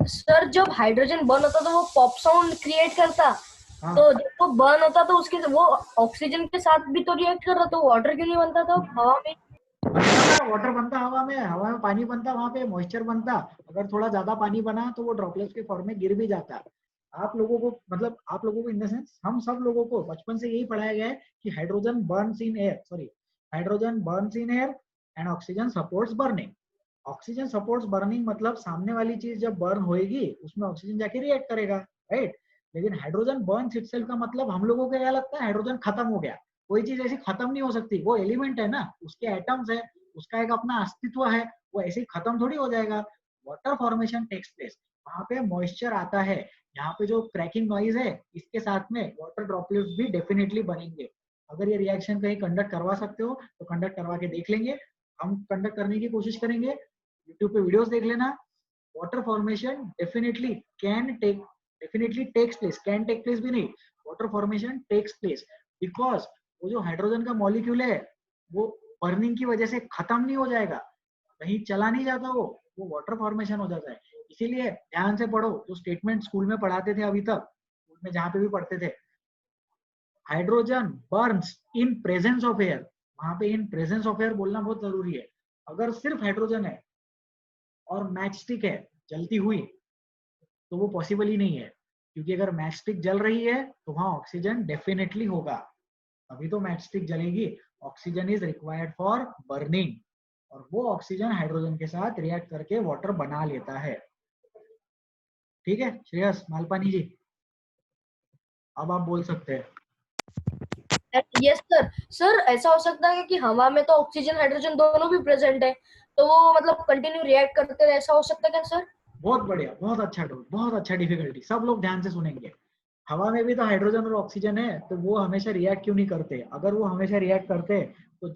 Sir जब hydrogen burn होता तो वो pop sound create करता, हाँ। तो जब वो burn होता तो उसके वो ऑक्सीजन के साथ भी तो रिएक्ट कर रहा, तो वाटर क्यों नहीं बनता था हवा में? बनता, वाटर बनता हवा में, हवा में पानी बनता, वहां पे मॉइस्चर बनता। अगर थोड़ा ज्यादा पानी बना तो वो ड्रॉपलेट्स के फॉर्म में गिर भी जाता। आप लोगों को, मतलब आप लोगों को इन द सेंस हम सब लोगों को बचपन से यही पढ़ाया गया है कि hydrogen Burns in air, sorry hydrogen Burns in air and oxygen supports burning. Oxygen supports burning मतलब सामने वाली चीज जब बर्न होएगी उसमें ऑक्सीजन जाके रिएक्ट करेगा, राइट। लेकिन हाइड्रोजन बर्न्स इटसेल्फ का मतलब हम लोगों को क्या लगता है? हाइड्रोजन खत्म हो गया। कोई चीज ऐसी खत्म नहीं हो सकती, वो एलिमेंट है ना, उसके एटम्स है, उसका एक अपना अस्तित्व है, वो ऐसे ही खत्म थोड़ी हो जाएगा। वाटर फॉर्मेशन टेक्स प्लेस, वहां पे मॉइस्चर आता है, यहाँ पे जो क्रैकिंग नॉइज है इसके साथ में वाटर ड्रॉपलेट्स भी डेफिनेटली बनेंगे। अगर ये रिएक्शन कहीं कंडक्ट करवा सकते हो तो कंडक्ट करवा के देख लेंगे, हम कंडक्ट करने की कोशिश करेंगे। यूट्यूब पे वीडियोस देख लेना। Water formation definitely takes place, can take place भी नहीं, water formation takes place, because वो जो हाइड्रोजन का मॉलिक्यूल है वो बर्निंग की वजह से खत्म नहीं हो जाएगा, कहीं चला नहीं जाता, वो वाटर फॉर्मेशन हो जाता है। इसीलिए ध्यान से पढ़ो, जो स्टेटमेंट स्कूल में पढ़ाते थे अभी तक, स्कूल में जहाँ पे भी पढ़ते थे, hydrogen Burns in presence of air, वहां पे इन प्रेजेंस ऑफ एयर बोलना बहुत जरूरी है। अगर सिर्फ हाइड्रोजन है और मैच स्टिक है जलती हुई तो वो पॉसिबल ही नहीं है, क्योंकि अगर मैच स्टिक जल रही है तो वहां ऑक्सीजन डेफिनेटली होगा, अभी तो मैच स्टिक जलेगी। Oxygen is required for burning, और वो ऑक्सीजन हाइड्रोजन के साथ रिएक्ट करके वाटर बना लेता है। ठीक है श्रेयस मालपानी जी, अब आप बोल सकते हैं। Yes sir. सर ऐसा हो सकता है कि हवा में तो ऑक्सीजन हाइड्रोजन दोनों भी प्रेजेंट है, तो वो मतलब कंटिन्यू रिएक्ट करते रहे, ऐसा हो सकता है क्या सर? बहुत बढ़िया, बहुत अच्छा डाउट, बहुत अच्छा डिफिकल्टी, सब लोग ध्यान से सुनेंगे। हवा में भी तो हाइड्रोजन और ऑक्सीजन है, तो वो हमेशा रिएक्ट क्यों नहीं करते? अगर वो हमेशा रिएक्ट करते तो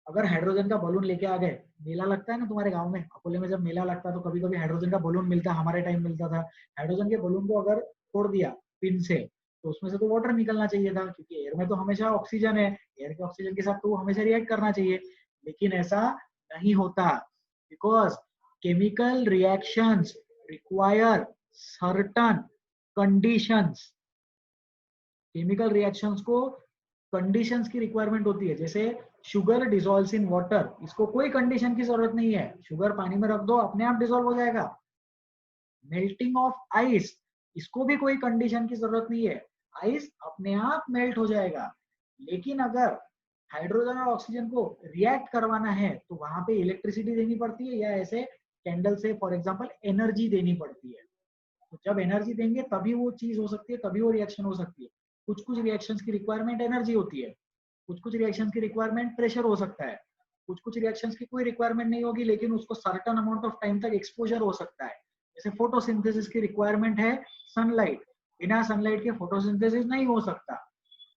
अगर हाइड्रोजन का बलून लेके आ गए, मेला लगता है ना तुम्हारे गांव में, अकोले में जब मेला लगता है तो कभी कभी हाइड्रोजन का बलून मिलता है, हमारे टाइम मिलता था। हाइड्रोजन के बलून को अगर तोड़ दिया पिन से तो उसमें से तो वाटर निकलना चाहिए था, क्योंकि एयर में तो हमेशा ऑक्सीजन है, एयर के ऑक्सीजन के साथ तो वो हमेशा रिएक्ट करना चाहिए, लेकिन ऐसा नहीं होता, because chemical reactions require certain conditions. Chemical reactions को कंडीशंस की रिक्वायरमेंट होती है, जैसे शुगर डिसॉल्व्स इन वाटर, इसको कोई कंडीशन की जरूरत नहीं है, शुगर पानी में रख दो अपने आप डिसॉल्व हो जाएगा। मेल्टिंग ऑफ आइस, इसको भी कोई कंडीशन की जरूरत नहीं है, आइस अपने आप मेल्ट हो जाएगा। लेकिन अगर हाइड्रोजन और ऑक्सीजन को रिएक्ट करवाना है तो वहां पे इलेक्ट्रिसिटी देनी पड़ती है, या ऐसे कैंडल से फॉर एग्जांपल एनर्जी देनी पड़ती है। तो जब एनर्जी देंगे तभी वो चीज हो सकती है, तभी वो रिएक्शन हो सकती है। कुछ कुछ रिएक्शंस की रिक्वायरमेंट एनर्जी होती है, कुछ कुछ रिएक्शंस की रिक्वायरमेंट प्रेशर हो सकता है, कुछ कुछ रिएक्शंस की कोई रिक्वायरमेंट नहीं होगी लेकिन उसको सर्टेन अमाउंट ऑफ टाइम तक एक्सपोजर हो सकता है। जैसे फोटोसिंथेसिस की रिक्वायरमेंट है सनलाइट, बिना सनलाइट के फोटोसिंथेसिस नहीं हो सकता,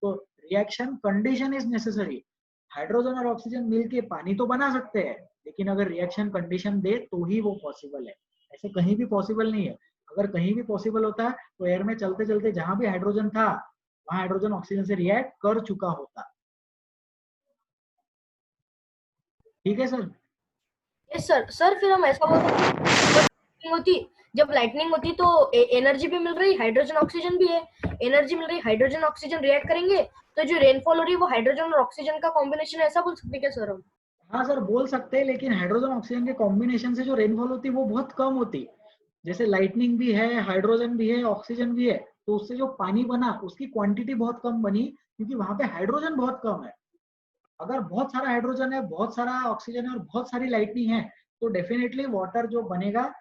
तो reaction condition is necessary. Hydrogen और ऑक्सीजन मिलके पानी तो बना सकते हैं, लेकिन अगर रिएक्शन कंडीशन दे तो ही वो पॉसिबल है, ऐसे कहीं भी पॉसिबल नहीं है। अगर कहीं भी पॉसिबल होता तो एयर में चलते चलते जहां भी हाइड्रोजन था वहां हाइड्रोजन ऑक्सीजन से रिएक्ट कर चुका होता। ठीक है सर? Yes sir. सर फिर हम ऐसा बोल सकते हैं जब लाइटनिंग होती तो एनर्जी भी मिल रही, हाइड्रोजन ऑक्सीजन भी है, एनर्जी मिल रही, हाइड्रोजन ऑक्सीजन रिएक्ट करेंगे तो जो रेनफॉल हो रही है वो हाइड्रोजन और ऑक्सीजन का कॉम्बिनेशन, ऐसा बोल सकते हैं क्या सर हम? हाँ सर बोल सकते हैं, लेकिन हाइड्रोजन ऑक्सीजन के कॉम्बिनेशन से जो रेनफॉल होती है वो बहुत कम होती। जैसे लाइटनिंग भी है, हाइड्रोजन भी है, ऑक्सीजन भी है, तो उससे जो पानी बना उसकी क्वांटिटी बहुत कम बनी, क्योंकि वहां पे हाइड्रोजन बहुत कम है। अगर बहुत सारा हाइड्रोजन है, बहुत सारा ऑक्सीजन है और बहुत सारी लाइटनिंग है तो डेफिनेटली वाटर जो बनेगा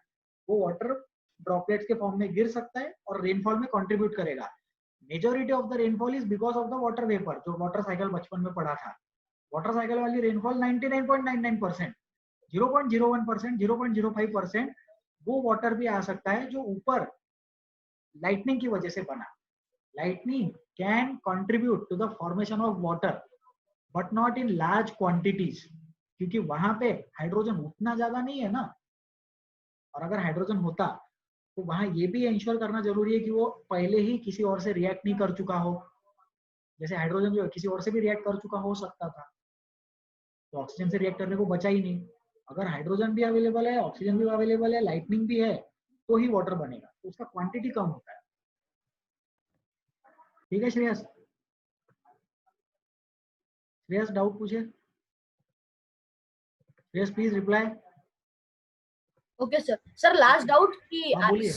वो वाटर ड्रॉपलेट्स के फॉर्म में गिर सकता है और रेनफॉल में कंट्रीब्यूट करेगा। Majority of the rainfall is because of the water vapour, जो वाटर साइकिल बचपन में पढ़ा था। वाटर साइकिल वाली रेनफॉल 99.99%, 0.01%, 0.05% वो वाटर भी आ सकता है जो ऊपर लाइटनिंग की वजह से बना। Lightning can contribute to the formation of water but not in large quantities, क्योंकि वहां पे हाइड्रोजन उतना ज्यादा नहीं है ना, और अगर हाइड्रोजन होता तो वहां ये भी इंश्योर करना जरूरी है कि वो पहले ही किसी और से रिएक्ट नहीं कर चुका हो। जैसे हाइड्रोजन जो है किसी और से भी रिएक्ट कर चुका हो सकता था, तो ऑक्सीजन से रिएक्ट करने को बचा ही नहीं। अगर हाइड्रोजन भी अवेलेबल है, ऑक्सीजन भी अवेलेबल है, लाइटनिंग भी है, तो ही वाटर बनेगा, तो उसका क्वांटिटी कम होता है। ठीक है श्रेयस? श्रेयस डाउट पूछे, Shreyas please reply. Okay sir. Sir last doubt कि हाँ, बोलिए।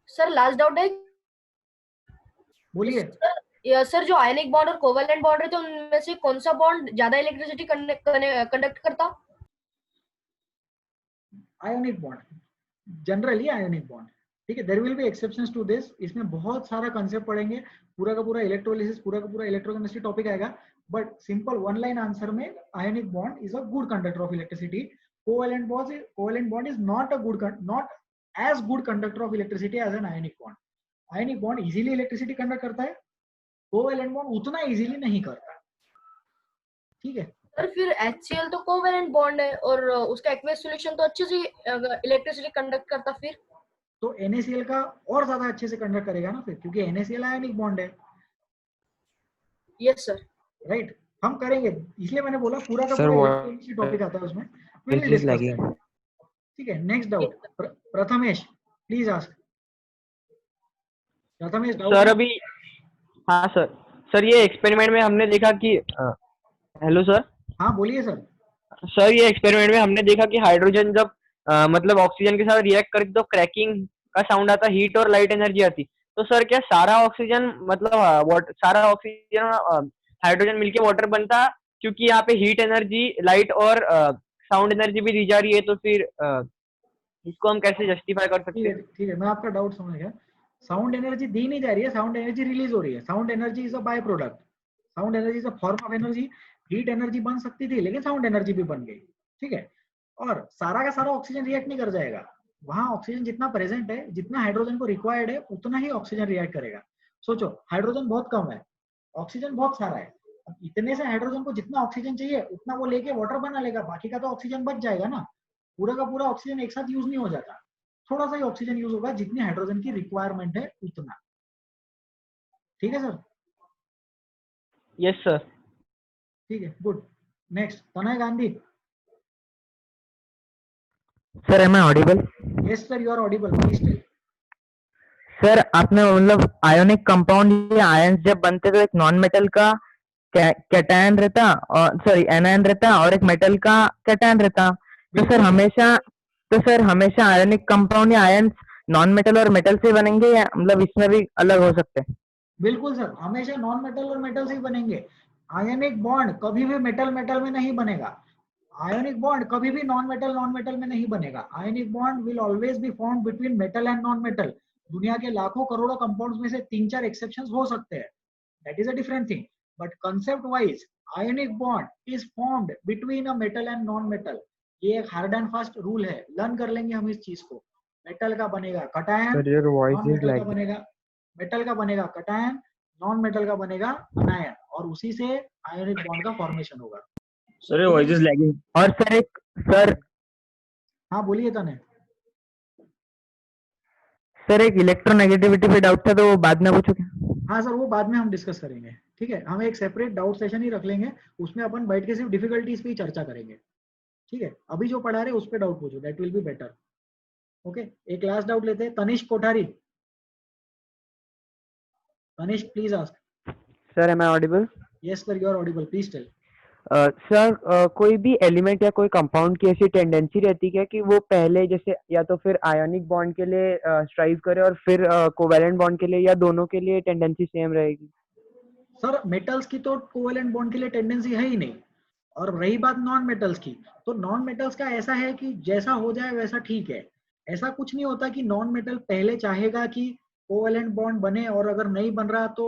सर लास्ट डाउट है, बोलिए। सर जो आयनिक बॉन्ड और कोवेलेंट बॉन्ड है तो उनमें से कौन सा बॉन्ड ज्यादा इलेक्ट्रिसिटी कंडक्ट करता? Ionic bond, generally ionic bond. ठीक है, there will be exceptions to this, इसमें बहुत सारा कंसेप्ट पढ़ेंगे, पूरा का पूरा इलेक्ट्रोलिसिस, पूरा का पूरा इलेक्ट्रोकेमिस्ट्री टॉपिक आएगा, but simple one line answer में ionic bond is a good conductor of electricity. Covalent bond is not as good conductor of electricity as an ionic bond. Ionic bond easily electricity conduct करता है, covalent bond उतना easily नहीं करता। ठीक है sir फिर HCl तो covalent bond है और उसका एक्वेस सॉल्यूशन तो अच्छे से इलेक्ट्रिसिटी कंडक्ट करता, फिर तो NaCl का और ज्यादा अच्छे से कंडक्ट करेगा ना फिर, क्योंकि NaCl आयोनिक बॉन्ड है। Yes sir. राइट, हम करेंगे, इसलिए मैंने बोला पूरा का पूरा टॉपिक आता है उसमें, we'll discuss that. ठीक है, next doubt Prathamesh please ask. Prathamesh doubt sir है? अभी हाँ सर ये एक्सपेरिमेंट में हमने देखा कि हेलो सर। हाँ बोलिए सर। सर ये एक्सपेरिमेंट में हमने देखा कि हाइड्रोजन जब मतलब ऑक्सीजन के साथ रिएक्ट करती तो क्रैकिंग का साउंड आता, हीट और लाइट एनर्जी आती। तो सर क्या सारा ऑक्सीजन मतलब सारा ऑक्सीजन हाइड्रोजन मिलके वाटर बनता, क्योंकि यहाँ पे हीट एनर्जी, लाइट और साउंड एनर्जी भी दी जा रही है, तो फिर इसको हम कैसे जस्टिफाई कर सकते हैं? ठीक है, मैं आपका डाउट समझ गया। साउंड एनर्जी दी नहीं जा रही है, साउंड एनर्जी रिलीज हो रही है। Sound energy is a by product, sound energy is a form of energy. Heat energy बन सकती थी लेकिन साउंड एनर्जी भी बन गई, ठीक है। और सारा का सारा ऑक्सीजन रिएक्ट नहीं कर जाएगा, वहां ऑक्सीजन जितना प्रेजेंट है, जितना हाइड्रोजन को रिक्वायर्ड है, उतना ही ऑक्सीजन रिएक्ट करेगा। सोचो हाइड्रोजन बहुत कम है, ऑक्सीजन बहुत सारा है। अब इतने से हाइड्रोजन को जितना ऑक्सीजन चाहिए उतना वो लेके वाटर बना लेगा, बाकी का तो ऑक्सीजन बच जाएगा ना। पूरा का पूरा ऑक्सीजन एक साथ यूज नहीं हो जाता, थोड़ा सा ही ऑक्सीजन यूज होगा, जितनी हाइड्रोजन की रिक्वायरमेंट है उतना। ठीक है सर? Yes sir. ठीक है, good. Next Tanay Gandhi. Sir am I audible? Yes sir, you are audible, please tell. Sir आपने मतलब आयोनिक कंपाउंड या आयंस जब बनते तो एक नॉन मेटल का कैटायन रहता और सॉरी एनायन रहता और एक मेटल का कैटायन रहता। तो सर हमेशा आयोनिक कंपाउंड या आयंस नॉन मेटल और मेटल से बनेंगे या मतलब इसमें भी अलग हो सकते हैं? बिल्कुल सर, हमेशा नॉन मेटल और मेटल से ही बनेंगे। आयनिक बॉन्ड कभी भी मेटल मेटल में नहीं बनेगा, आयनिक बॉन्ड कभी भी नॉन मेटल में नहीं बनेगा। Ionic bond will always be formed between metal and non metal. दुनिया के लाखों करोड़ों कंपाउंड्स में से 3-4 एक्सेप्शंस हो सकते हैं, that is a different thing, but concept wise ionic bond is formed between a metal and non metal. ये एक हार्ड एंड फास्ट रूल है, लर्न कर लेंगे हम इस चीज को। मेटल का बनेगा cation, sir your voice non is metal का लाइक बनेगा मेटल का बनेगा कटायन, नॉन मेटल का बनेगा अनायन, और उसी से आयोनिक बॉन्ड का फॉर्मेशन होगा। Sir voice is lagging. और सर हाँ बोलिए तने। सर एक इलेक्ट्रोनेगेटिविटी पे डाउट था, तो वो बाद में पूछोगे? हाँ सर, वो बाद में हम डिस्कस करेंगे, ठीक है। हम एक सेपरेट डाउट सेशन ही रख लेंगे, उसमें अपन बैठ के सिर्फ डिफिकल्टीज पे ही चर्चा करेंगे, ठीक है। अभी जो पढ़ा रहे उस पे डाउट पूछो, that will be better. Okay, एक लास्ट डाउट लेते हैं, Tanishk Kothari. Tanishk please ask. Sir am I audible? Yes sir, you are audible, please tell. Sir कोई भी एलिमेंट या कोई कंपाउंड की ऐसी टेंडेंसी रहती है कि वो पहले जैसे या तो फिर आयोनिक बॉन्ड के लिए स्ट्राइव करे और फिर कोवैलेंट बॉन्ड के लिए, या दोनों के लिए टेंडेंसी सेम रहेगी? सर मेटल्स की तो कोवैलेंट बॉन्ड के लिए टेंडेंसी है ही नहीं, और रही बात नॉन मेटल्स की, तो नॉन मेटल्स का ऐसा है कि जैसा हो जाए वैसा ठीक है। ऐसा कुछ नहीं होता कि नॉन मेटल पहले चाहेगा कि कोवैलेंट बॉन्ड बने और अगर नहीं बन रहा तो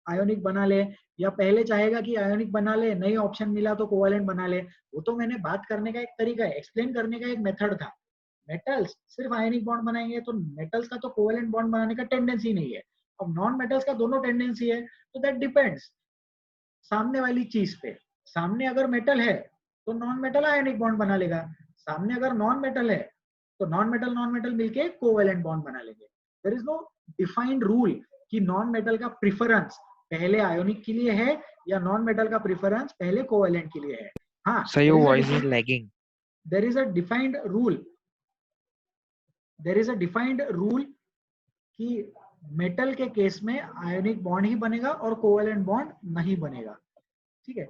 आयोनिक बना ले, या पहले चाहेगा कि आयोनिक बना ले, नहीं ऑप्शन मिला तो कोवैलेंट बना ले। वो तो मैंने बात करने का एक तरीका है, एक्सप्लेन करने का एक मेथड था। मेटल्स सिर्फ आयोनिक बॉन्ड बनाएंगे तो मेटल्स का तो कोवैलेंट बॉन्ड बनाने का टेंडेंसी नहीं है। अब नॉन मेटल्स का दोनों टेंडेंसी है, तो दैट डिपेंड्स सामने वाली चीज पे। सामने अगर मेटल है तो नॉन मेटल आयोनिक बॉन्ड बना लेगा, सामने अगर नॉन मेटल है तो नॉन मेटल मिलके कोवैलेंट बॉन्ड बना लेंगे। There is no defined rule कि नॉन मेटल का प्रेफरेंस पहले आयोनिक के लिए है या नॉन मेटल का प्रेफरेंस पहले कोवैलेंट के लिए है। हाँ, sir your voice is lagging. There is a defined rule, there is a defined rule कि मेटल के केस में आयोनिक बॉन्ड ही बनेगा और कोवैलेंट बॉन्ड नहीं बनेगा, ठीक है।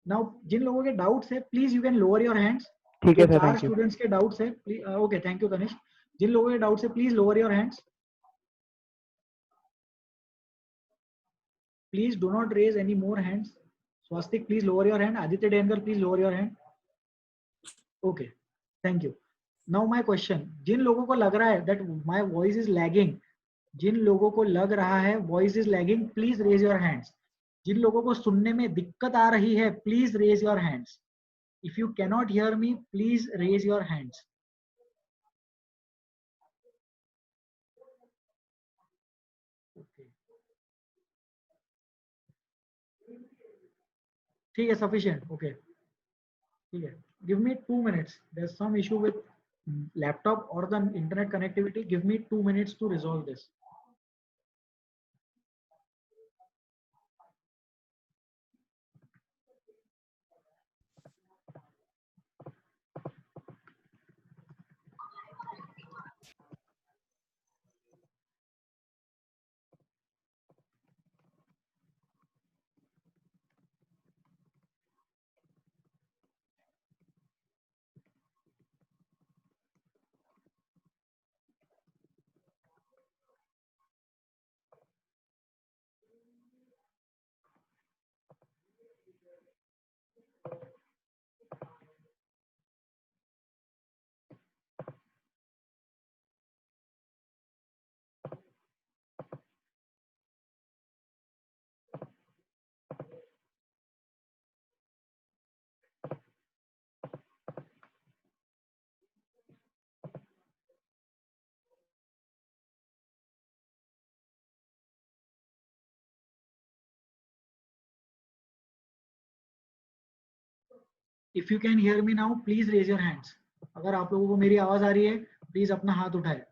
नाउ जिन लोगों के डाउट्स है please you can lower your hands. ठीक है जो सर, 4 थैंक यू। स्टूडेंट्स के डाउट्स है, ओके थैंक यू तनिष्क। जिन लोगों के डाउट्स है please lower your hands, please do not raise any more hands. Swastik please lower your hand, Aditya Denkar please lower your hand. Okay, thank you. Now my question, जिन लोगों को लग रहा है that my voice is lagging, जिन लोगों को लग रहा है voice is lagging, please raise your hands. जिन लोगों को सुनने में दिक्कत आ रही है please raise your hands. If you cannot hear me please raise your hands. ठीक है, सफिशिएंट, ओके, ठीक है। Give me 2 minutes, there is some issue with laptop और the internet connectivity. Give me 2 minutes to resolve this. If you can hear me now please raise your hands. अगर आप लोगों को मेरी आवाज आ रही है प्लीज अपना हाथ उठाए।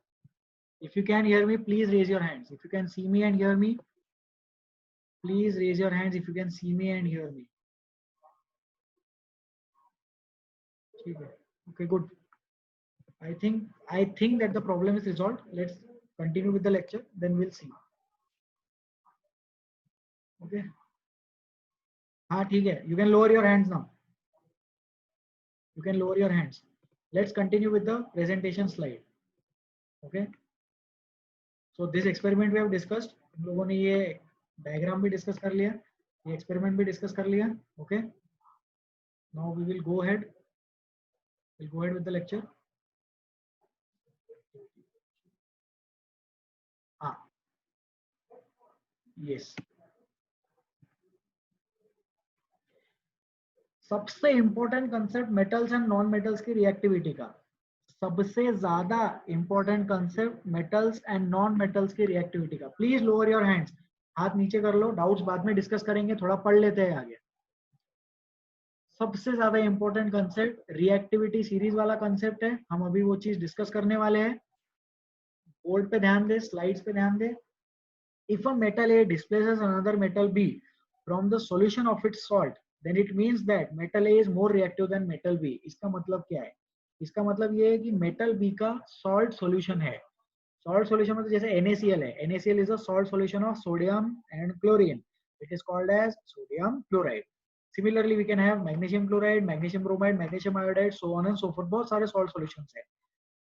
If you can hear me please raise your hands. If you can see me and hear me please raise your hands if you can see me and hear me. ठीक है, okay good. I think that the problem is resolved. Let's continue with the lecture, then we'll see. Okay. हाँ ठीक है, you can lower your hands now. You can lower your hands. Let's continue with the presentation slide. Okay. So this experiment we have discussed. हम लोगों ने ये diagram भी discuss कर लिया, ये experiment भी discuss कर लिया. Okay. Now we will go ahead. We'll go ahead with the lecture. हाँ, yes. सबसे important concept metals and non metals की रिएक्टिविटी का, सबसे ज्यादा important concept metals and non metals की रिएक्टिविटी का। प्लीज लोअर योर हैंड्स, हाथ नीचे कर लो, डाउट्स बाद में डिस्कस करेंगे, थोड़ा पढ़ लेते हैं आगे। सबसे ज्यादा इंपॉर्टेंट कंसेप्ट रिएक्टिविटी सीरीज वाला कंसेप्ट है, हम अभी वो चीज डिस्कस करने वाले हैं। बोर्ड पे ध्यान दे, स्लाइड्स पे ध्यान दे। If a metal A displaces another metal B from the solution of its salt, then it means that metal A is more reactive than metal B. इसका मतलब क्या है? इसका मतलब ये है कि metal B का salt solution है। Salt solution मतलब जैसे NaCl है, NaCl is a salt solution of sodium and chlorine. It is called as sodium chloride. Similarly, we can have magnesium chloride, magnesium bromide, magnesium iodide, so on and so forth. बहुत सारे salt solutions है।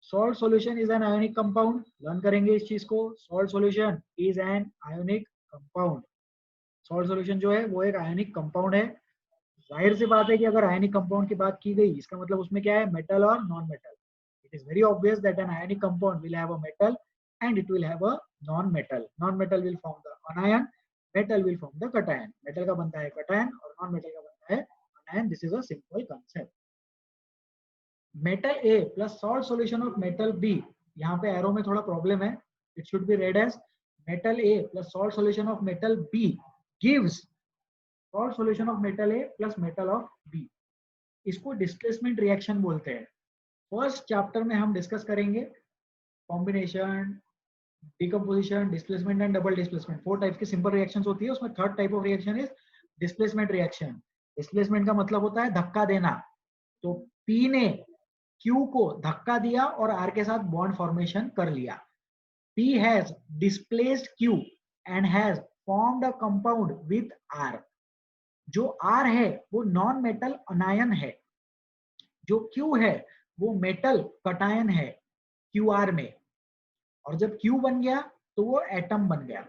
Salt solution is an ionic compound. Learn करेंगे इस चीज को। Salt solution is an ionic compound. Salt solution जो है वो एक ionic compound है। जाहिर सी बात है कि अगर ionic compound की बात की गई, इसका मतलब उसमें क्या है, metal और non-metal. It is very obvious that an ionic compound will have a metal and it will have a non-metal. Non-metal will form the anion, metal will form the cation. Metal का बनता है cation और non-metal का बनता है anion. This is a simple concept. Metal A plus salt solution of metal B, यहाँ पे arrow में थोड़ा प्रॉब्लम है, it should be read as metal A plus salt solution of metal B gives salt solution of metal A plus metal of B. इसको displacement reaction बोलते हैं। First chapter में हम डिस्कस करेंगे combination, decomposition, displacement and double displacement. 4 type की simple reactions होती है, उसमें third type of reaction is displacement reaction. Displacement का मतलब होता है धक्का देना। तो P ने Q को धक्का दिया और R के साथ बॉन्ड फॉर्मेशन कर लिया। P has displaced Q and has formed a compound with R. जो R है वो नॉन मेटल अनायन है, जो Q है वो मेटल कटायन है QR में, और जब Q बन गया तो वो एटम बन गया।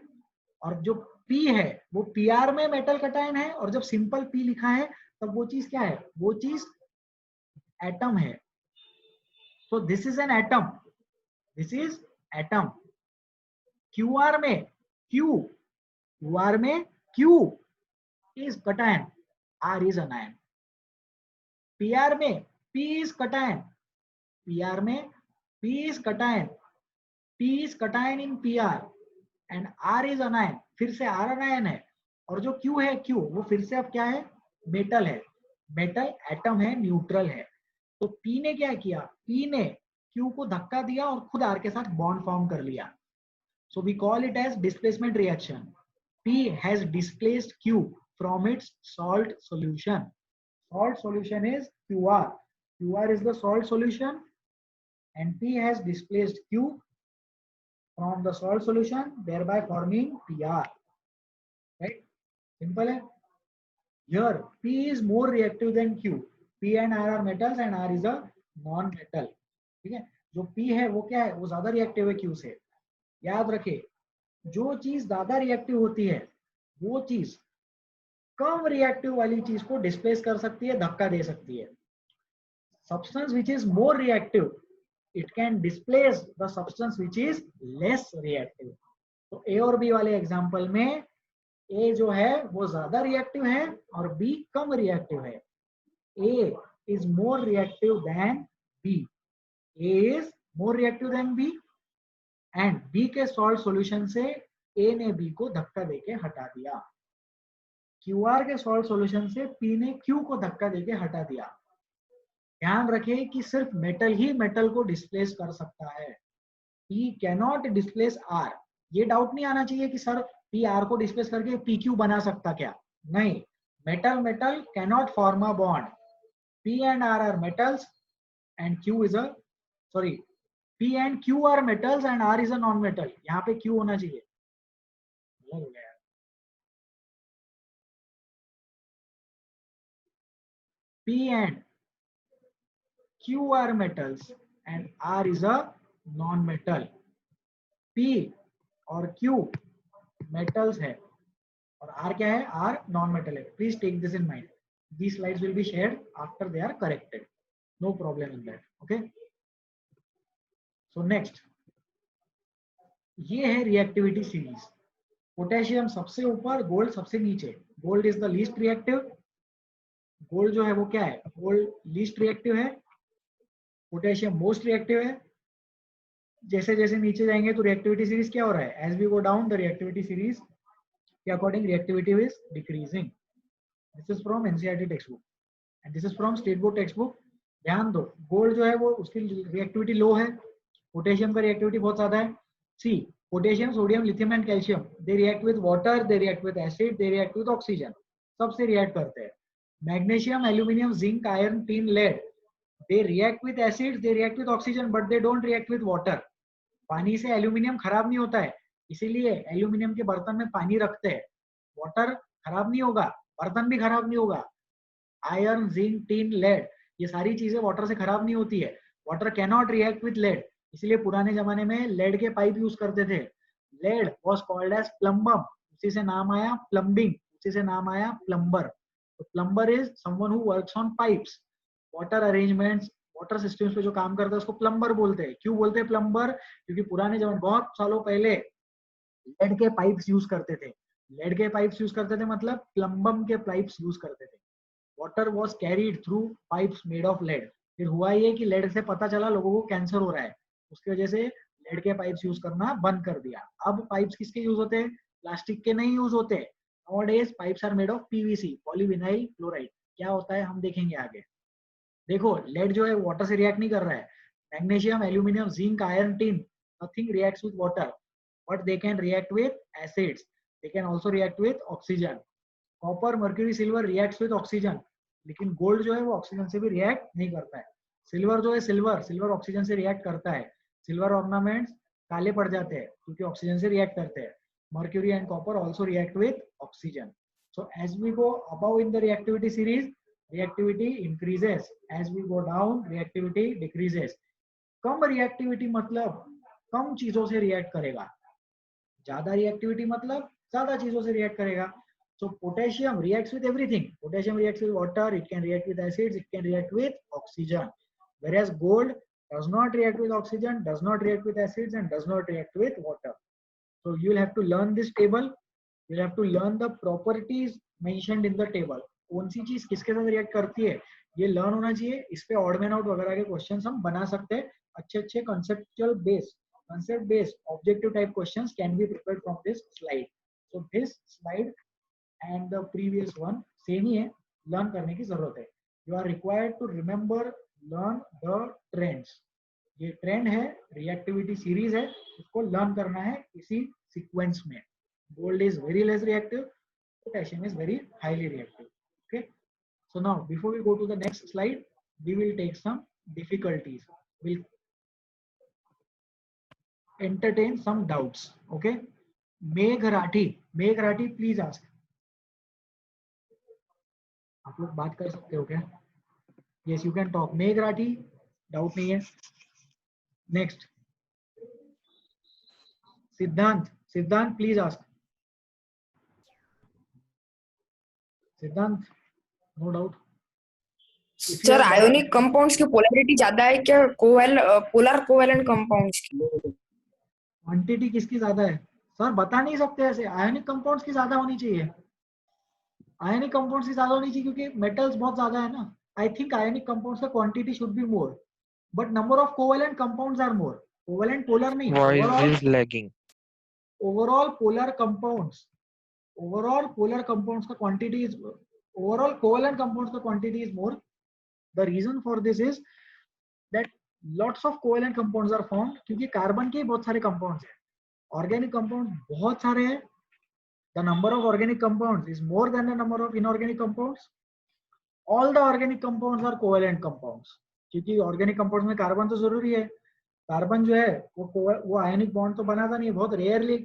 और जो P है वो PR में मेटल कटायन है, और जब सिंपल P लिखा है तब वो चीज क्या है, वो चीज एटम है। So this is an atom. This is atom. QR में Q, QR में Q is cation, R is anion. PR में P is cation, PR में P is cation, P is cation in PR and R is anion. फिर से R anion है, और जो Q है Q वो फिर से अब क्या है, मेटल है। मेटल एटम है, न्यूट्रल है। तो P ने क्या किया, P ने Q को धक्का दिया और खुद R के साथ बॉन्ड फॉर्म कर लिया। So we call it as displacement reaction. P has displaced Q from its salt solution. Salt solution is QR. QR is the salt solution and P has displaced Q from the salt solution, thereby forming PR. Right? Simple है? Here P is more reactive than Q. P and R are metals and R is a non-metal. ठीक है, जो P है वो क्या है, वो ज्यादा रिएक्टिव है Q से। याद रखे, जो चीज ज्यादा रिएक्टिव होती है वो चीज कम रिएक्टिव वाली चीज को डिस्प्लेस कर सकती है, धक्का दे सकती है। Substance which is more reactive, it can displace the substance which is less reactive. तो A और B वाले एग्जांपल में A जो है वो ज्यादा रिएक्टिव है और B कम रिएक्टिव है। A is more reactive than B. A is more reactive than B and B के सॉल्ट सॉल्यूशन से A ने B को धक्का देके हटा दिया। QR के सॉल्ट सॉल्यूशन से P ने Q को धक्का देके हटा दिया। ध्यान रखें कि सिर्फ मेटल ही मेटल को डिस्प्लेस कर सकता है, P कैनॉट डिस्प्लेस R। ये डाउट नहीं आना चाहिए कि सर P R को डिस्प्लेस करके PQ बना सकता क्या? नहीं, metal metal cannot form a bond. P and R are metals and Q is a sorry P and Q are metals and R is a non-metal। यहाँ पे Q होना चाहिए। P and Q are metals and R is a non-metal। P और Q metals है और R क्या है? R non-metal है। Please take this in mind. These slides will be shared after they are corrected. No problem in that. Okay. So next, ये है reactivity series. Potassium सबसे ऊपर, गोल्ड सबसे नीचे। Gold is the least reactive. Gold जो है वो क्या है? गोल्ड लीस्ट रिएक्टिव है, पोटेशियम मोस्ट रिएक्टिव है। जैसे जैसे नीचे जाएंगे तो रिएक्टिविटी सीरीज क्या हो रहा है? As we go down the reactivity series के according reactivity is decreasing. This is from NCERT textbook and this is from state board text book. ध्यान दो, गोल्ड जो है वो उसकी रिएक्टिविटी लो है, पोटेशियम का रिएक्टिविटी बहुत ज्यादा है। See, potassium, sodium, lithium and calcium, they react with water, they react with acid, they react with oxygen, सबसे रिएक्ट करते हैं। Magnesium, aluminium, zinc, iron, tin, lead, they react with acid, they react with oxygen, but they don't react with water. पानी से aluminium खराब नहीं होता है, इसीलिए एल्यूमिनियम के बर्तन में पानी रखते हैं। वाटर खराब नहीं होगा, बर्तन भी खराब नहीं होगा। आयरन, जिंक, टिन, लेड, ये सारी चीजें वाटर से खराब नहीं होती है। Water can not react with lead, इसलिए पुराने जमाने में लेड के पाइप यूज करते थे। Lead was called as plumbum, उसी से नाम आया प्लम्बिंग, उसी से नाम आया प्लम्बर। तो plumber is someone who works on pipes, water arrangements, water systems पे जो काम करता है उसको प्लम्बर बोलते हैं। क्यों बोलते हैं प्लम्बर? क्योंकि पुराने जमाने, बहुत सालों पहले लेड के पाइप्स यूज करते थे। लेड के पाइप्स यूज करते थे मतलब प्लम्बम के पाइप्स यूज करते थे। Water was carried through pipes made of lead. फिर हुआ ये कि लेड से पता चला लोगों को कैंसर हो रहा है, उसकी वजह से लेड के पाइप्स यूज करना बंद कर दिया। अब पाइप्स किसके यूज होते हैं? प्लास्टिक के नहीं यूज होते। Nowadays pipes are made of PVC, polyvinyl chloride. क्या होता है हम देखेंगे आगे। देखो, लेड जो है वाटर से रिएक्ट नहीं कर रहा है। Magnesium, aluminium, zinc, iron, tin, nothing reacts with water, but they can react with acids, they can also react with oxygen. Copper, mercury, silver reacts with oxygen, लेकिन गोल्ड जो है वो ऑक्सीजन से भी रिएक्ट नहीं करता है। सिल्वर जो है, सिल्वर ऑक्सीजन से रिएक्ट करता है। सिल्वर ऑर्नामेंट्स काले पड़ जाते हैं क्योंकि ऑक्सीजन से रिएक्ट करते हैं। Mercury and copper also react with oxygen. So as we go above in the reactivity series, reactivity increases, as we go down reactivity decreases। कम रिएक्टिविटी मतलब कम चीजों से रिएक्ट करेगा, ज्यादा रिएक्टिविटी मतलब ज्यादा चीजों से रिएक्ट करेगा। So potassium reacts with everything. Potassium reacts with water, it can react with acids, it can react with oxygen, whereas gold does not react with oxygen, does not react with acids, and does not react with water. So you will have to learn this table, you will have to learn the properties mentioned in the table। कौन सी चीज किसके साथ react करती है ये learn होना चाहिए। इस पे ऑड मैन आउट वगैरह के क्वेश्चंस हम बना सकते हैं। अच्छे conceptual based, concept based objective type questions can be prepared from this slide। So this slide and the previous one same ही है, लर्न करने की जरूरत है। You are required to remember, learn the trends। ये ट्रेंड है, reactivity series है, उसको लर्न करना है इसी सीक्वेंस में। Gold is very less reactive, potassium is very highly reactive। Okay, so now before we go to the next slide, we will take some difficulties, we'll entertain some doubts। Okay, Megh Rathi please ask। आप लोग बात कर सकते हो क्या? Yes, you can talk। Megh Rathi, doubt नहीं है। Next, Siddhant please ask. Siddhant, no doubt. Sir ionic compounds की पोलैरिटी ज्यादा है क्या पोलर कोवेलेंट कंपाउंड्स की? क्वांटिटी किसकी ज्यादा है सर? बता नहीं सकते ऐसे। आयोनिक कंपाउंड्स की ज्यादा होनी चाहिए, आयोनिक कंपाउंड्स की ज्यादा होनी चाहिए क्योंकि मेटल्स बहुत ज्यादा है ना। आई थिंक आयोनिक कंपाउंड्स का quantity should be more, but number of covalent compounds are more. Covalent polar नहीं, overall polar compounds, overall polar compounds का quantity is, overall covalent compounds का quantity is more, the reason for this is that lots of covalent compounds are formed, क्योंकि carbon के ही बहुत सारे compounds हैं, organic compound बहुत सारे हैं. The number of organic compounds is more than the number of inorganic compounds. All the organic compounds are covalent compounds, क्योंकि ऑर्गेनिक कंपाउंड्स में कार्बन तो जरूरी है. कार्बन जो है वो आयनिक बॉन्ड तो बनाता नहीं है, बहुत रेयरली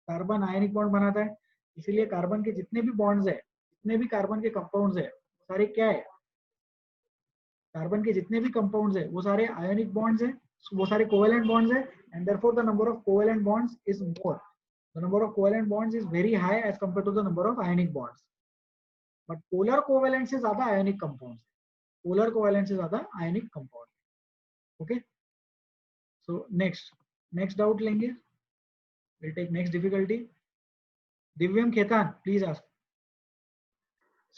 कार्बन आयनिक बॉन्ड बनाता है. इसीलिए कार्बन के जितने भी बॉन्ड्स है, जितने भी कार्बन के कंपाउंड्स है, सारे क्या है, कार्बन के जितने भी कंपाउंड्स है वो सारे आयनिक बॉन्ड्स है, वो सारे कोवेलेंट बॉन्ड्स है. And therefore the number of covalent bonds is more. The number of covalent bonds is very high as compare to the number of ionic bonds. But polar covalent से ज्यादा ionic compounds है, polar covalent से ज्यादा ionic compound. Okay, so next doubt लेंगे. we'll take next difficulty. Divyam Khetan, please ask.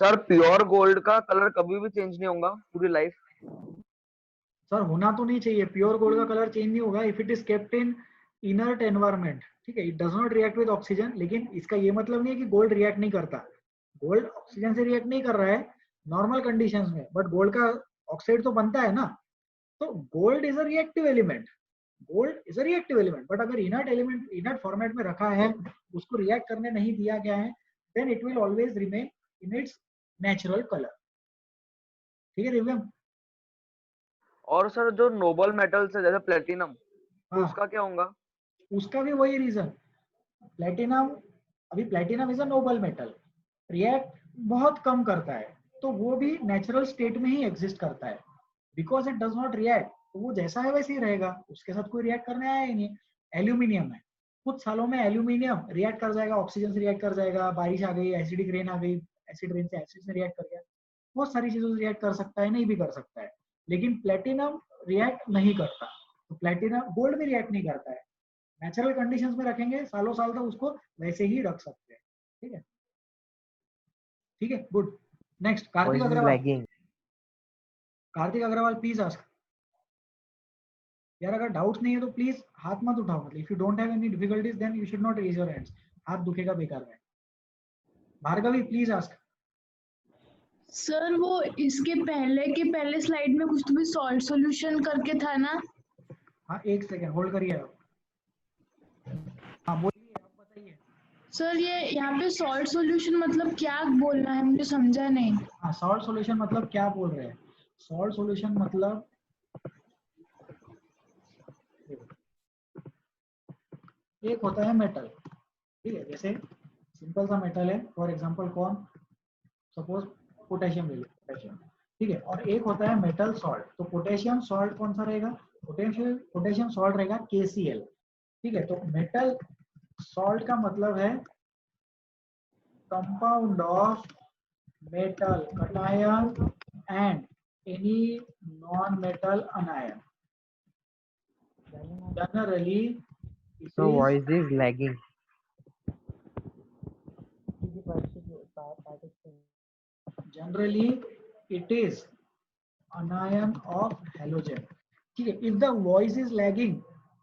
Sir pure gold का colour कभी भी change नहीं होगा पूरी लाइफ? सर होना तो नहीं चाहिए, प्योर गोल्ड का कलर चेंज नहीं होगा if it is kept in inert environment. ठीक है, it does not react with oxygen. लेकिन इसका ये मतलब नहीं है कि गोल्ड रिएक्ट नहीं करता. गोल्ड ऑक्सीजन से रिएक्ट नहीं कर रहा है नॉर्मल कंडीशंस में, बट गोल्ड का ऑक्साइड तो बनता है ना. तो gold is a reactive element, gold is a reactive element. But अगर इनर्ट एलिमेंट इनर्ट फॉर्मेट में रखा है, उसको रिएक्ट करने नहीं दिया गया है, then it will always remain in its natural colour. ठीक है दिव्यम. और सर जो नोबल मेटल्स है जैसे प्लेटिनम, तो उसका क्या होगा? उसका भी वही रीजन. प्लेटिनम, अभी platinum is a Nobel metal, react बहुत कम करता है, तो वो भी नेचुरल स्टेट में ही एग्जिस्ट करता है. Because it does not react, तो वो जैसा है वैसे ही रहेगा, उसके साथ कोई रिएक्ट करने आया ही नहीं. एल्यूमिनियम है, कुछ सालों में एल्यूमिनियम रिएक्ट कर जाएगा, ऑक्सीजन से रिएक्ट कर जाएगा, बारिश आ गई, एसिडिक रेन आ गई, एसिड रेन से एसिड से रिएक्ट कर गया, बहुत सारी चीजों से रिएक्ट कर सकता है, नहीं भी कर सकता है. लेकिन प्लेटिनम रिएक्ट नहीं करता. तो प्लेटिनम, गोल्ड भी रिएक्ट नहीं करता है. नेचुरल कंडीशंस में रखेंगे सालों साल तक उसको वैसे ही रख सकते हैं. ठीक है, ठीक है, good. Next Kartik Agarwal. Kartik Agarwal please ask. यार अगर डाउट्स नहीं है तो प्लीज हाथ मत उठाओ. मतलब if you don't have any difficulties then you should not raise your hands. हाथ दुखेगा बेकार में. Bhargavi please ask. सर वो इसके पहले स्लाइड में कुछ तो भी सॉल्ट सॉल्यूशन करके था ना? हाँ एक सेकेंड होल्ड करिए आप. हाँ बोलिए, आप बताइए. सर ये यहाँ पे सॉल्ट सॉल्यूशन मतलब क्या बोलना है, मुझे समझा नहीं. हाँ सॉल्ट सॉल्यूशन मतलब क्या बोल रहे हैं. सॉल्ट सॉल्यूशन मतलब एक होता है मेटल. ठीक है, जैसे सिंपल सा मेटल है, फॉर एग्जांपल कौन, सपोज पोटेशियम ले लो, पोटेशियम. ठीक है, और एक होता है मेटल सॉल्ट. तो पोटेशियम सॉल्ट कौन सा रहेगा, पोटेशियम सॉल्ट रहेगा KCl. ठीक है, तो मेटल सॉल्ट का मतलब है compound of metal cation and any non metal अनायन. Generally So voice is lagging. Generally it is anion of halogen. ठीक है, if the voice is lagging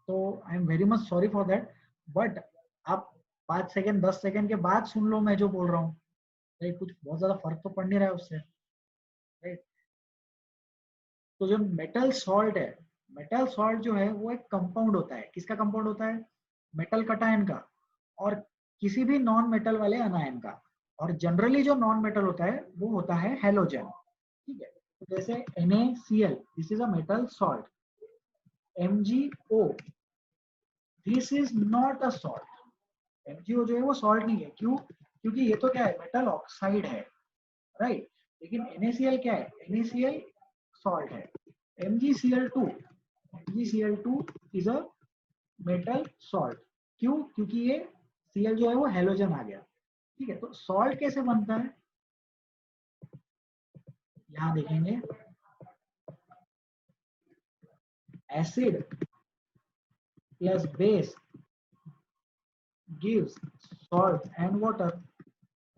तो I am very much sorry for that, but आप 5 second 10 second के बाद सुन लो मैं जो बोल रहा हूँ. कुछ बहुत ज्यादा फर्क तो पड़ नहीं रहा है उससे. राइट, तो जो मेटल सॉल्ट है, मेटल सॉल्ट जो है वो एक कंपाउंड होता है. किसका कंपाउंड होता है, मेटल कटायन का और किसी भी नॉन मेटल वाले अनायन का. और जनरली जो नॉन मेटल होता है वो होता है हेलोजन. ठीक है, तो जैसे NaCl, this is a metal salt. MgO, this is not a salt. MgO जो है वो सॉल्ट नहीं है. क्यों, क्योंकि ये तो क्या है, मेटल ऑक्साइड है. राइट, लेकिन NaCl क्या है, NaCl सॉल्ट है. MgCl2 is a metal salt. क्यों, क्योंकि ये Cl जो है वो हेलोजन आ गया. ठीक है, तो सॉल्ट कैसे बनता है, यहां देखेंगे. Acid plus base gives salt and water.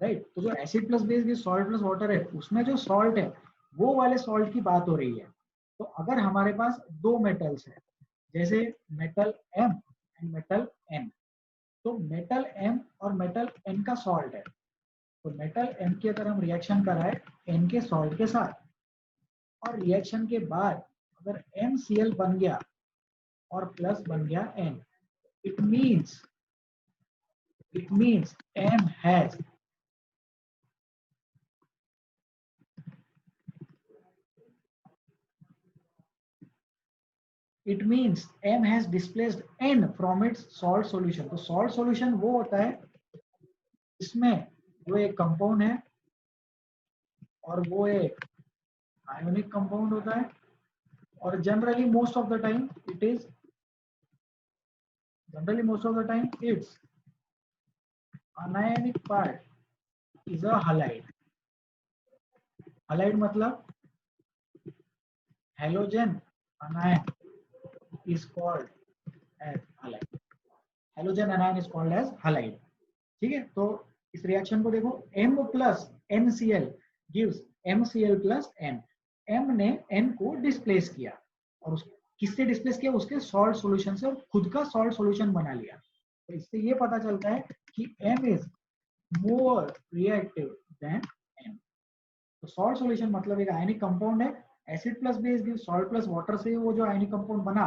Right, तो जो acid plus base gives salt plus water है, उसमें जो सॉल्ट है वो वाले सॉल्ट की बात हो रही है. तो अगर हमारे पास दो मेटल्स है, जैसे metal M and metal N, तो मेटल M और मेटल N का सॉल्ट है. तो मेटल M की अगर हम रिएक्शन कराए N के सॉल्ट के साथ, और रिएक्शन के बाद अगर MCl बन गया और प्लस बन गया N, it means M has displaced N from its salt solution. तो salt solution वो होता है इसमें वो एक कंपाउंड है और वो एक आयोनिक कंपाउंड होता है, और generally most of the time its anionic part is a halide. Halide मतलब halogen anion is called as halide. Halogen anion is called as halide. ठीक है, तो इस रिएक्शन को देखो, M plus NCl gives MCl plus N. M ने N को displace किया और किससे डिस्प्लेस किया? उसके सॉल्ट सॉल्यूशन से, और खुद का सॉल्ट सॉल्यूशन बना लिया। तो इससे ये पता चलता है कि M is more reactive than N। तो सॉल्ट सॉल्यूशन मतलब एक आयनिक कंपाउंड है, acid plus base give salt plus water से वो जो आयनिक कंपाउंड बना,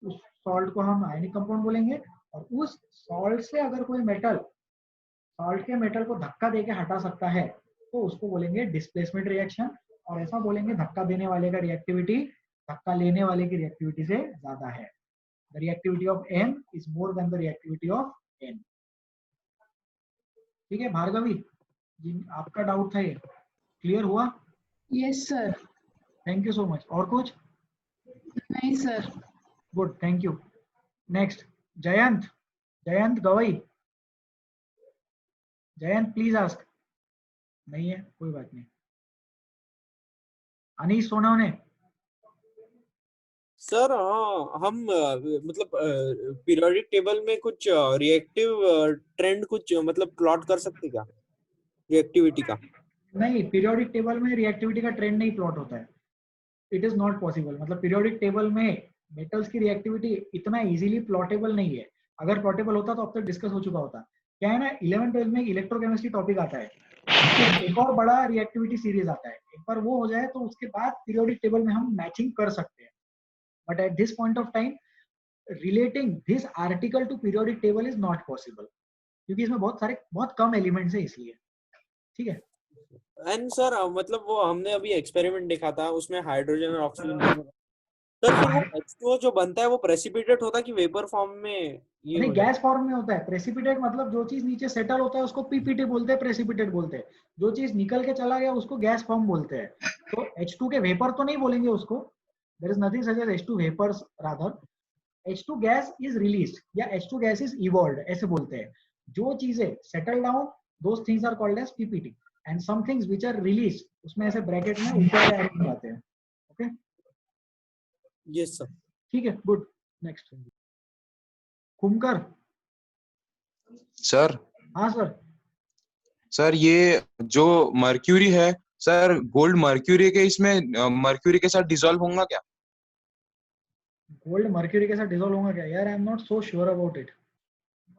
उस सॉल्ट को हम आयनिक कंपाउंड बोलेंगे। और उस सॉल्ट से अगर कोई मेटल सॉल्ट के मेटल को धक्का देके हटा सकता है तो उसको बोलेंगे डिस्प्लेसमेंट रिएक्शन। और ऐसा बोलेंगे धक्का देने वाले का रिएक्टिविटी धक्का लेने वाले की रिएक्टिविटी से ज्यादा है। The reactivity of M is more than the reactivity of N। ठीक है भार्गवी जी, आपका डाउट था ये क्लियर हुआ? Yes sir. Thank you so much. और कुछ? नहीं sir. Good, thank you. Next Jayant Gavai. Jayant please ask. नहीं है, कोई बात नहीं। अनीश सोनवने। सर हाँ, हम मतलब पीरियोडिक टेबल में कुछ रिएक्टिव ट्रेंड कुछ मतलब प्लॉट कर सकते क्या रिएक्टिविटी का? नहीं, पीरियोडिक टेबल में रिएक्टिविटी का ट्रेंड नहीं प्लॉट होता है। It is not possible. मतलब पीरियोडिक टेबल में मेटल्स की रिएक्टिविटी इतना इजीली प्लॉटेबल नहीं है। अगर प्लॉटेबल होता तो अब तक डिस्कस हो चुका होता। क्या है ना, 11-12 में इलेक्ट्रोकेमिस्ट्री टॉपिक आता है, एक और बड़ा रिएक्टिविटी सीरीज आता है। एक बार वो हो जाए तो उसके बाद पीरियोडिक टेबल में हम मैचिंग कर सकते हैं। But at this point of time relating this article to periodic table is not possible, क्योंकि इसमें बहुत कम एलिमेंट्स है इसलिए। ठीक है। एंड सर मतलब वो हमने अभी एक्सपेरिमेंट देखा था, उसमें हाइड्रोजन और ऑक्सीजन सर फिर वो H2O जो बनता है वो प्रेसिपिटेट होता है कि वेपर फॉर्म में? ये नहीं, गैस फॉर्म में होता है। प्रेसिपिटेट मतलब जो चीज नीचे सेटल होता है उसको पीपीटी बोलते हैं, प्रेसिपिटेट बोलते हैं। जो चीज निकल के चला गया उसको गैस फॉर्म बोलते हैं। तो H2 के वेपर तो नहीं बोलेंगे उसको, there is nothing such as H2 vapours, rather H2 gas is released या H2 गैस इज इवॉल्व्ड, ऐसे बोलते हैं। जो चीजें settle down, those things are called as PPT, and some things which are released, उसमें ऐसे ब्रैकेट में ऊपर ऐड जाते हैं। Okay, yes sir. ठीक है, गुड। नेक्स्ट कुमकर। सर। हाँ सर। सर ये जो मर्क्यूरी है सर, गोल्ड मर्क्यूरी के इसमें मर्क्यूरी के साथ डिसॉल्व होगा क्या? गोल्ड मर्क्यूरी के साथ डिसॉल्व होगा क्या? यार I am not so sure about it,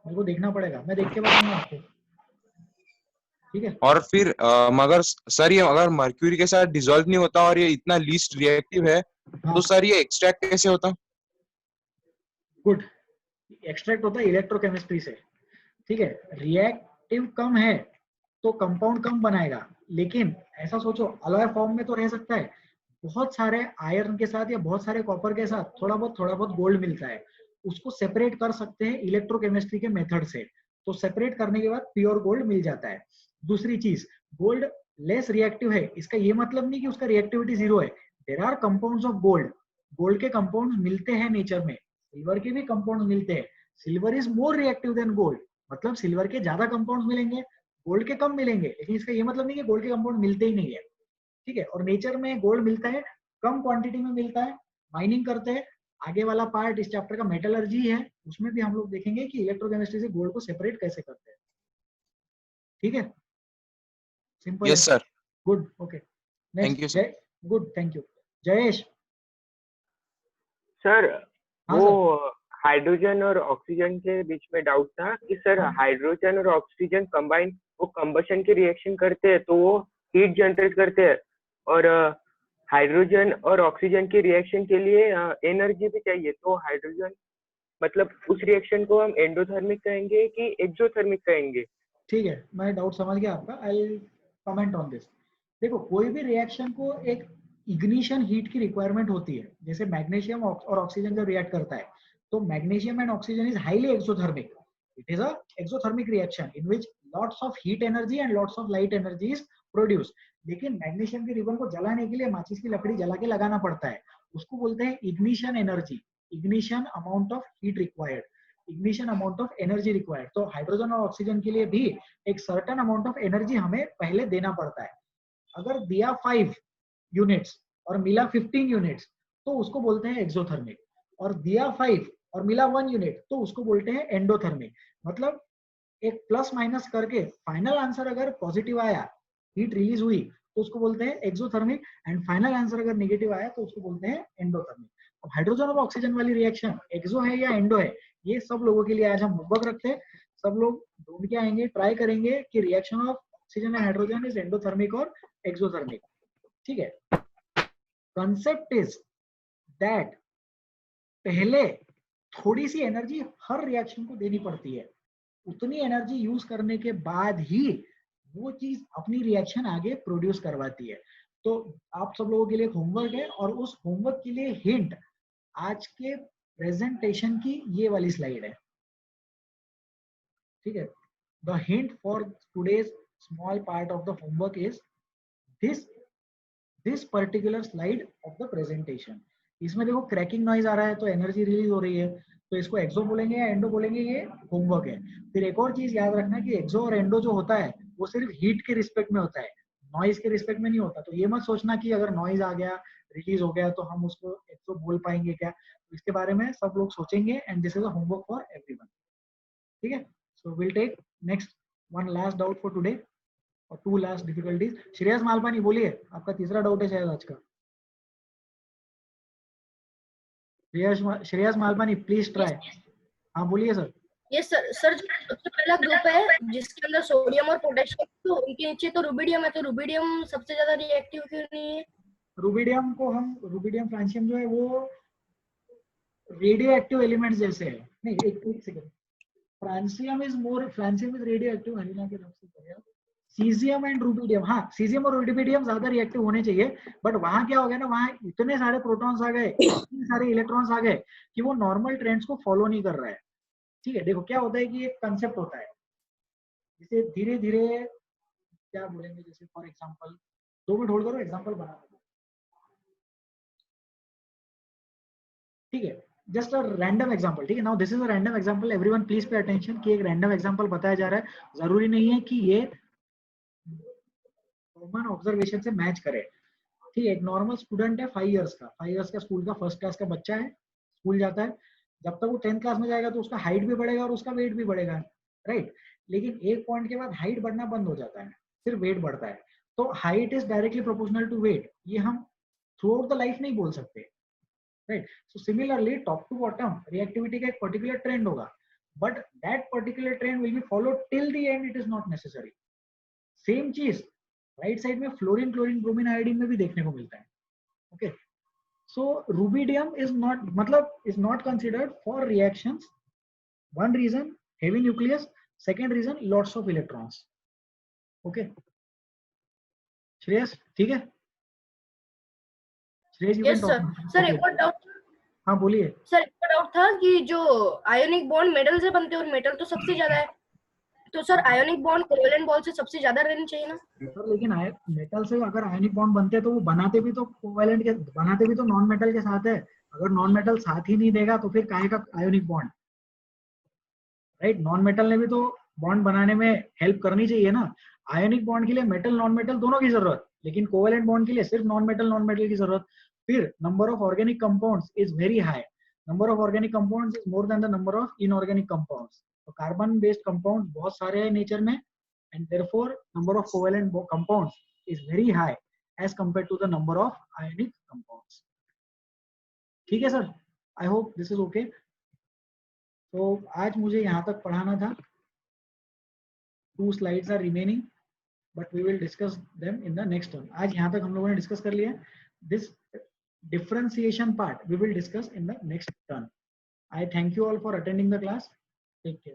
मेरे को देखना पड़ेगा, मैं देख के बताऊंगा आपको। ठीक है। और फिर मगर सर ये अगर मर्क्यूरी के साथ डिसॉल्व नहीं होता और ये इतना लीस्ट रिएक्टिव है, हाँ। तो सर ये एक्सट्रैक्ट कैसे होता? गुड, एक्सट्रैक्ट होता है इलेक्ट्रोकेमिस्ट्री से। ठीक है, रिएक्टिव कम है तो कंपाउंड कम बनाएगा, लेकिन ऐसा सोचो अलॉय फॉर्म में तो रह सकता है। बहुत सारे आयरन के साथ या बहुत सारे कॉपर के साथ थोड़ा बहुत गोल्ड मिलता है, उसको सेपरेट कर सकते हैं इलेक्ट्रोकेमिस्ट्री के मेथड से। तो सेपरेट करने के बाद प्योर गोल्ड मिल जाता है। दूसरी चीज, गोल्ड लेस रिएक्टिव है, इसका ये मतलब नहीं कि उसका रिएक्टिविटी जीरो है। There are compounds of gold, gold के कंपाउंड्स मिलते हैं नेचर में, सिल्वर के भी कंपाउंड्स मिलते हैं। Silver is more reactive than gold, मतलब सिल्वर के ज्यादा कंपाउंड्स मिलेंगे, गोल्ड के कम मिलेंगे, लेकिन इसका ये मतलब नहीं कि गोल्ड के कंपाउंड मिलते ही नहीं है। ठीक है, और नेचर में गोल्ड मिलता है, कम क्वांटिटी में मिलता है, माइनिंग करते हैं। आगे वाला पार्ट इस चैप्टर का मेटलर्जी है, उसमें भी हम लोग देखेंगे कि इलेक्ट्रोकेमिस्ट्री से गोल्ड को सेपरेट कैसे करते हैं। ठीक है, simple. Yes sir. Good, okay. Thank you sir. Good, thank you. Jayesh. Sir हाँ वो हाइड्रोजन और ऑक्सीजन के बीच में डाउट था कि सर हाइड्रोजन और ऑक्सीजन कंबाइन वो कंबशन की रिएक्शन करते हैं तो वो हीट जनरेट करते हैं, और हाइड्रोजन और ऑक्सीजन के रिएक्शन के लिए एनर्जी भी चाहिए, तो हाइड्रोजन मतलब उस रिएक्शन को हम एंडोथर्मिक कहेंगे कि एक्सोथर्मिक कहेंगे? ठीक है, मैं डाउट समझ गया आपका। I will comment on this. देखो, कोई भी रिएक्शन को एक इग्निशन हीट की रिक्वायरमेंट होती है। जैसे मैग्नीशियम और ऑक्सीजन जब रिएक्ट करता है तो magnesium and oxygen is highly exothermic. It is a exothermic reaction in which lots of heat energy and lots of light energy is produce. लेकिन मैग्नीशियम के रिबन को जलाने के लिए माचिस की लकड़ी जला के लगाना पड़ता है, उसको बोलते हैं ignition energy, ignition amount of heat required, ignition amount of energy required. तो हाइड्रोजन और ऑक्सीजन के लिए भी एक सर्टेन अमाउंट ऑफ एनर्जी हमें पहले देना पड़ता है। अगर दिया 5 यूनिट्स और मिला 15 यूनिट्स तो उसको बोलते हैं एक्सोथर्मिक, और दिया 5 और मिला 1 यूनिट तो उसको बोलते हैं एंडोथर्मिक। मतलब एक प्लस माइनस करके फाइनल आंसर अगर पॉजिटिव आया, हीट रिलीज हुई, तो उसको बोलते हैं एक्सोथर्मिक, एंड फाइनल आंसर अगर नेगेटिव आया तो उसको बोलते हैं एंडोथर्मिक। अब हाइड्रोजन और ऑक्सीजन वाली रिएक्शन एक्सो है या एंडो है, ये सब लोगों के लिए आज हम होमवर्क रखते हैं। सब लोग ढूंढ के आएंगे, ट्राई करेंगे कि reaction of oxygen and hydrogen is endothermic और एक्सोथर्मिक। ठीक है, कंसेप्ट इज दैट पहले थोड़ी सी एनर्जी हर रिएक्शन को देनी पड़ती है, उतनी एनर्जी यूज करने के बाद ही वो चीज अपनी रिएक्शन आगे प्रोड्यूस करवाती है। तो आप सब लोगों के लिए होमवर्क है, और उस होमवर्क के लिए हिंट आज के प्रेजेंटेशन की ये वाली स्लाइड है। ठीक है, the hint for today's small part of the homework is this particular slide of the presentation. इसमें देखो क्रैकिंग नॉइज आ रहा है तो एनर्जी रिलीज हो रही है, तो इसको एक्सो बोलेंगे या एंडो बोलेंगे, ये होमवर्क है। फिर एक और चीज याद रखना कि एक्सो और एंडो जो होता है वो सिर्फ हीट के रिस्पेक्ट में होता है, नॉइज के रिस्पेक्ट में नहीं होता। तो ये मत सोचना कि अगर नॉइज आ गया, रिलीज हो गया, तो हम उसको एक्सो बोल पाएंगे क्या। तो इसके बारे में सब लोग सोचेंगे, and this is a homework for everyone. ठीक है, so will take next one last doubt for today और 2 लास्ट डिफिकल्टीज। श्रेयस मालपानी बोलिए, आपका तीसरा डाउट है शायद आज का। Shreyas Malpani please try. हाँ बोलिए सर। Yes sir. सर जो सबसे पहला ग्रुप है जिसके अंदर सोडियम और पोटेशियम, तो उनके नीचे तो रुबिडियम है, तो रुबिडियम सबसे ज्यादा रिएक्टिव क्यों नहीं है? रुबिडियम को हम, रुबिडियम फ्रांसियम जो है वो रेडियो एक्टिव एलिमेंट्स जैसे है। नहीं, एक second, francium is radioactive. हरिना के नाम से पढ़िए सीजियम एंड रुबिडियम। हाँ, सीजियम और रुबिडियम ज्यादा रिएक्टिव होने चाहिए, बट वहां क्या हो गया ना, वहां इतने सारे प्रोटॉन्स आ गए, इतने सारे इलेक्ट्रॉन्स आ गए कि वो नॉर्मल ट्रेंड्स को फॉलो नहीं कर रहा है। ठीक है, देखो क्या होता है कि एक कंसेप्ट होता है, जिसे धीरे धीरे क्या बोलेंगे, जैसे फॉर एग्जांपल 2 मिनट होल्ड करो, एग्जांपल बना दो। ठीक है, जस्ट अ रैंडम एग्जांपल। ठीक है, now this is a random example, everyone please pay attention कि एक रैंडम एग्जांपल बताया जा रहा है। जरूरी नहीं है कि ये कॉमन ऑब्जर्वेशन से मैच करे। ठीक है, एक नॉर्मल स्टूडेंट है 5 इयर्स का स्कूल का फर्स्ट क्लास का बच्चा है, स्कूल जाता है। जब तक वो 10th क्लास में जाएगा तो उसका हाइट भी बढ़ेगा और उसका वेट भी बढ़ेगा, राइट। लेकिन एक पॉइंट के बाद हाइट बढ़ना बंद हो जाता है, सिर्फ वेट बढ़ता है। तो height is directly proportional to weight, ये हम थ्रू आउट द लाइफ नहीं बोल सकते, right. So similarly top to bottom reactivity का एक पर्टिकुलर ट्रेंड होगा, but that particular trend will be followed till the end, it is not necessary. Same चीज right side में फ्लोरीन, क्लोरीन, ब्रोमीन, आयोडीन में भी देखने को मिलता है। Okay, so rubidium is not considered for reactions. One reason, heavy nucleus. Second reason, lots of electrons. Okay, Shreyas ठीक है? Shreyas, yes sir. सर एक और डाउट। हाँ बोलिए सर। एक और डाउट था कि जो आयोनिक बॉन्ड मेटल से बनते हैं और मेटल तो सबसे ज्यादा है, तो sir ionic bond covalent bond से सबसे ज्यादा रहनी चाहिए ना सर? लेकिन मेटल से अगर आयोनिक बॉन्ड बनते हैं तो वो बनाते भी तो कोवेलेंट के, बनाते भी तो नॉन मेटल के साथ है। अगर नॉन मेटल साथ ही नहीं देगा तो फिर काहे का ionic bond, right. Non metal ने भी तो बॉन्ड बनाने में हेल्प करनी चाहिए ना। आयोनिक बॉन्ड के लिए मेटल नॉन मेटल दोनों की जरूरत, लेकिन कोवेलेंट बॉन्ड के लिए सिर्फ नॉन मेटल की जरूरत। फिर number of organic compounds is very high, number of organic compounds is more than the number of inorganic compounds. तो कार्बन बेस्ड कंपाउंड्स बहुत सारे हैं नेचर में, and therefore number of covalent compounds is very high as compare to the number of ionic compounds. ठीक है sir, I hope this is okay. तो आज मुझे यहाँ तक पढ़ाना था। 2 slides are remaining, but we will discuss them in the next one. आज यहाँ तक हम लोगों ने डिस्कस कर लिया। this differentiation part we will discuss in the next turn. I thank you all for attending the class. Take care.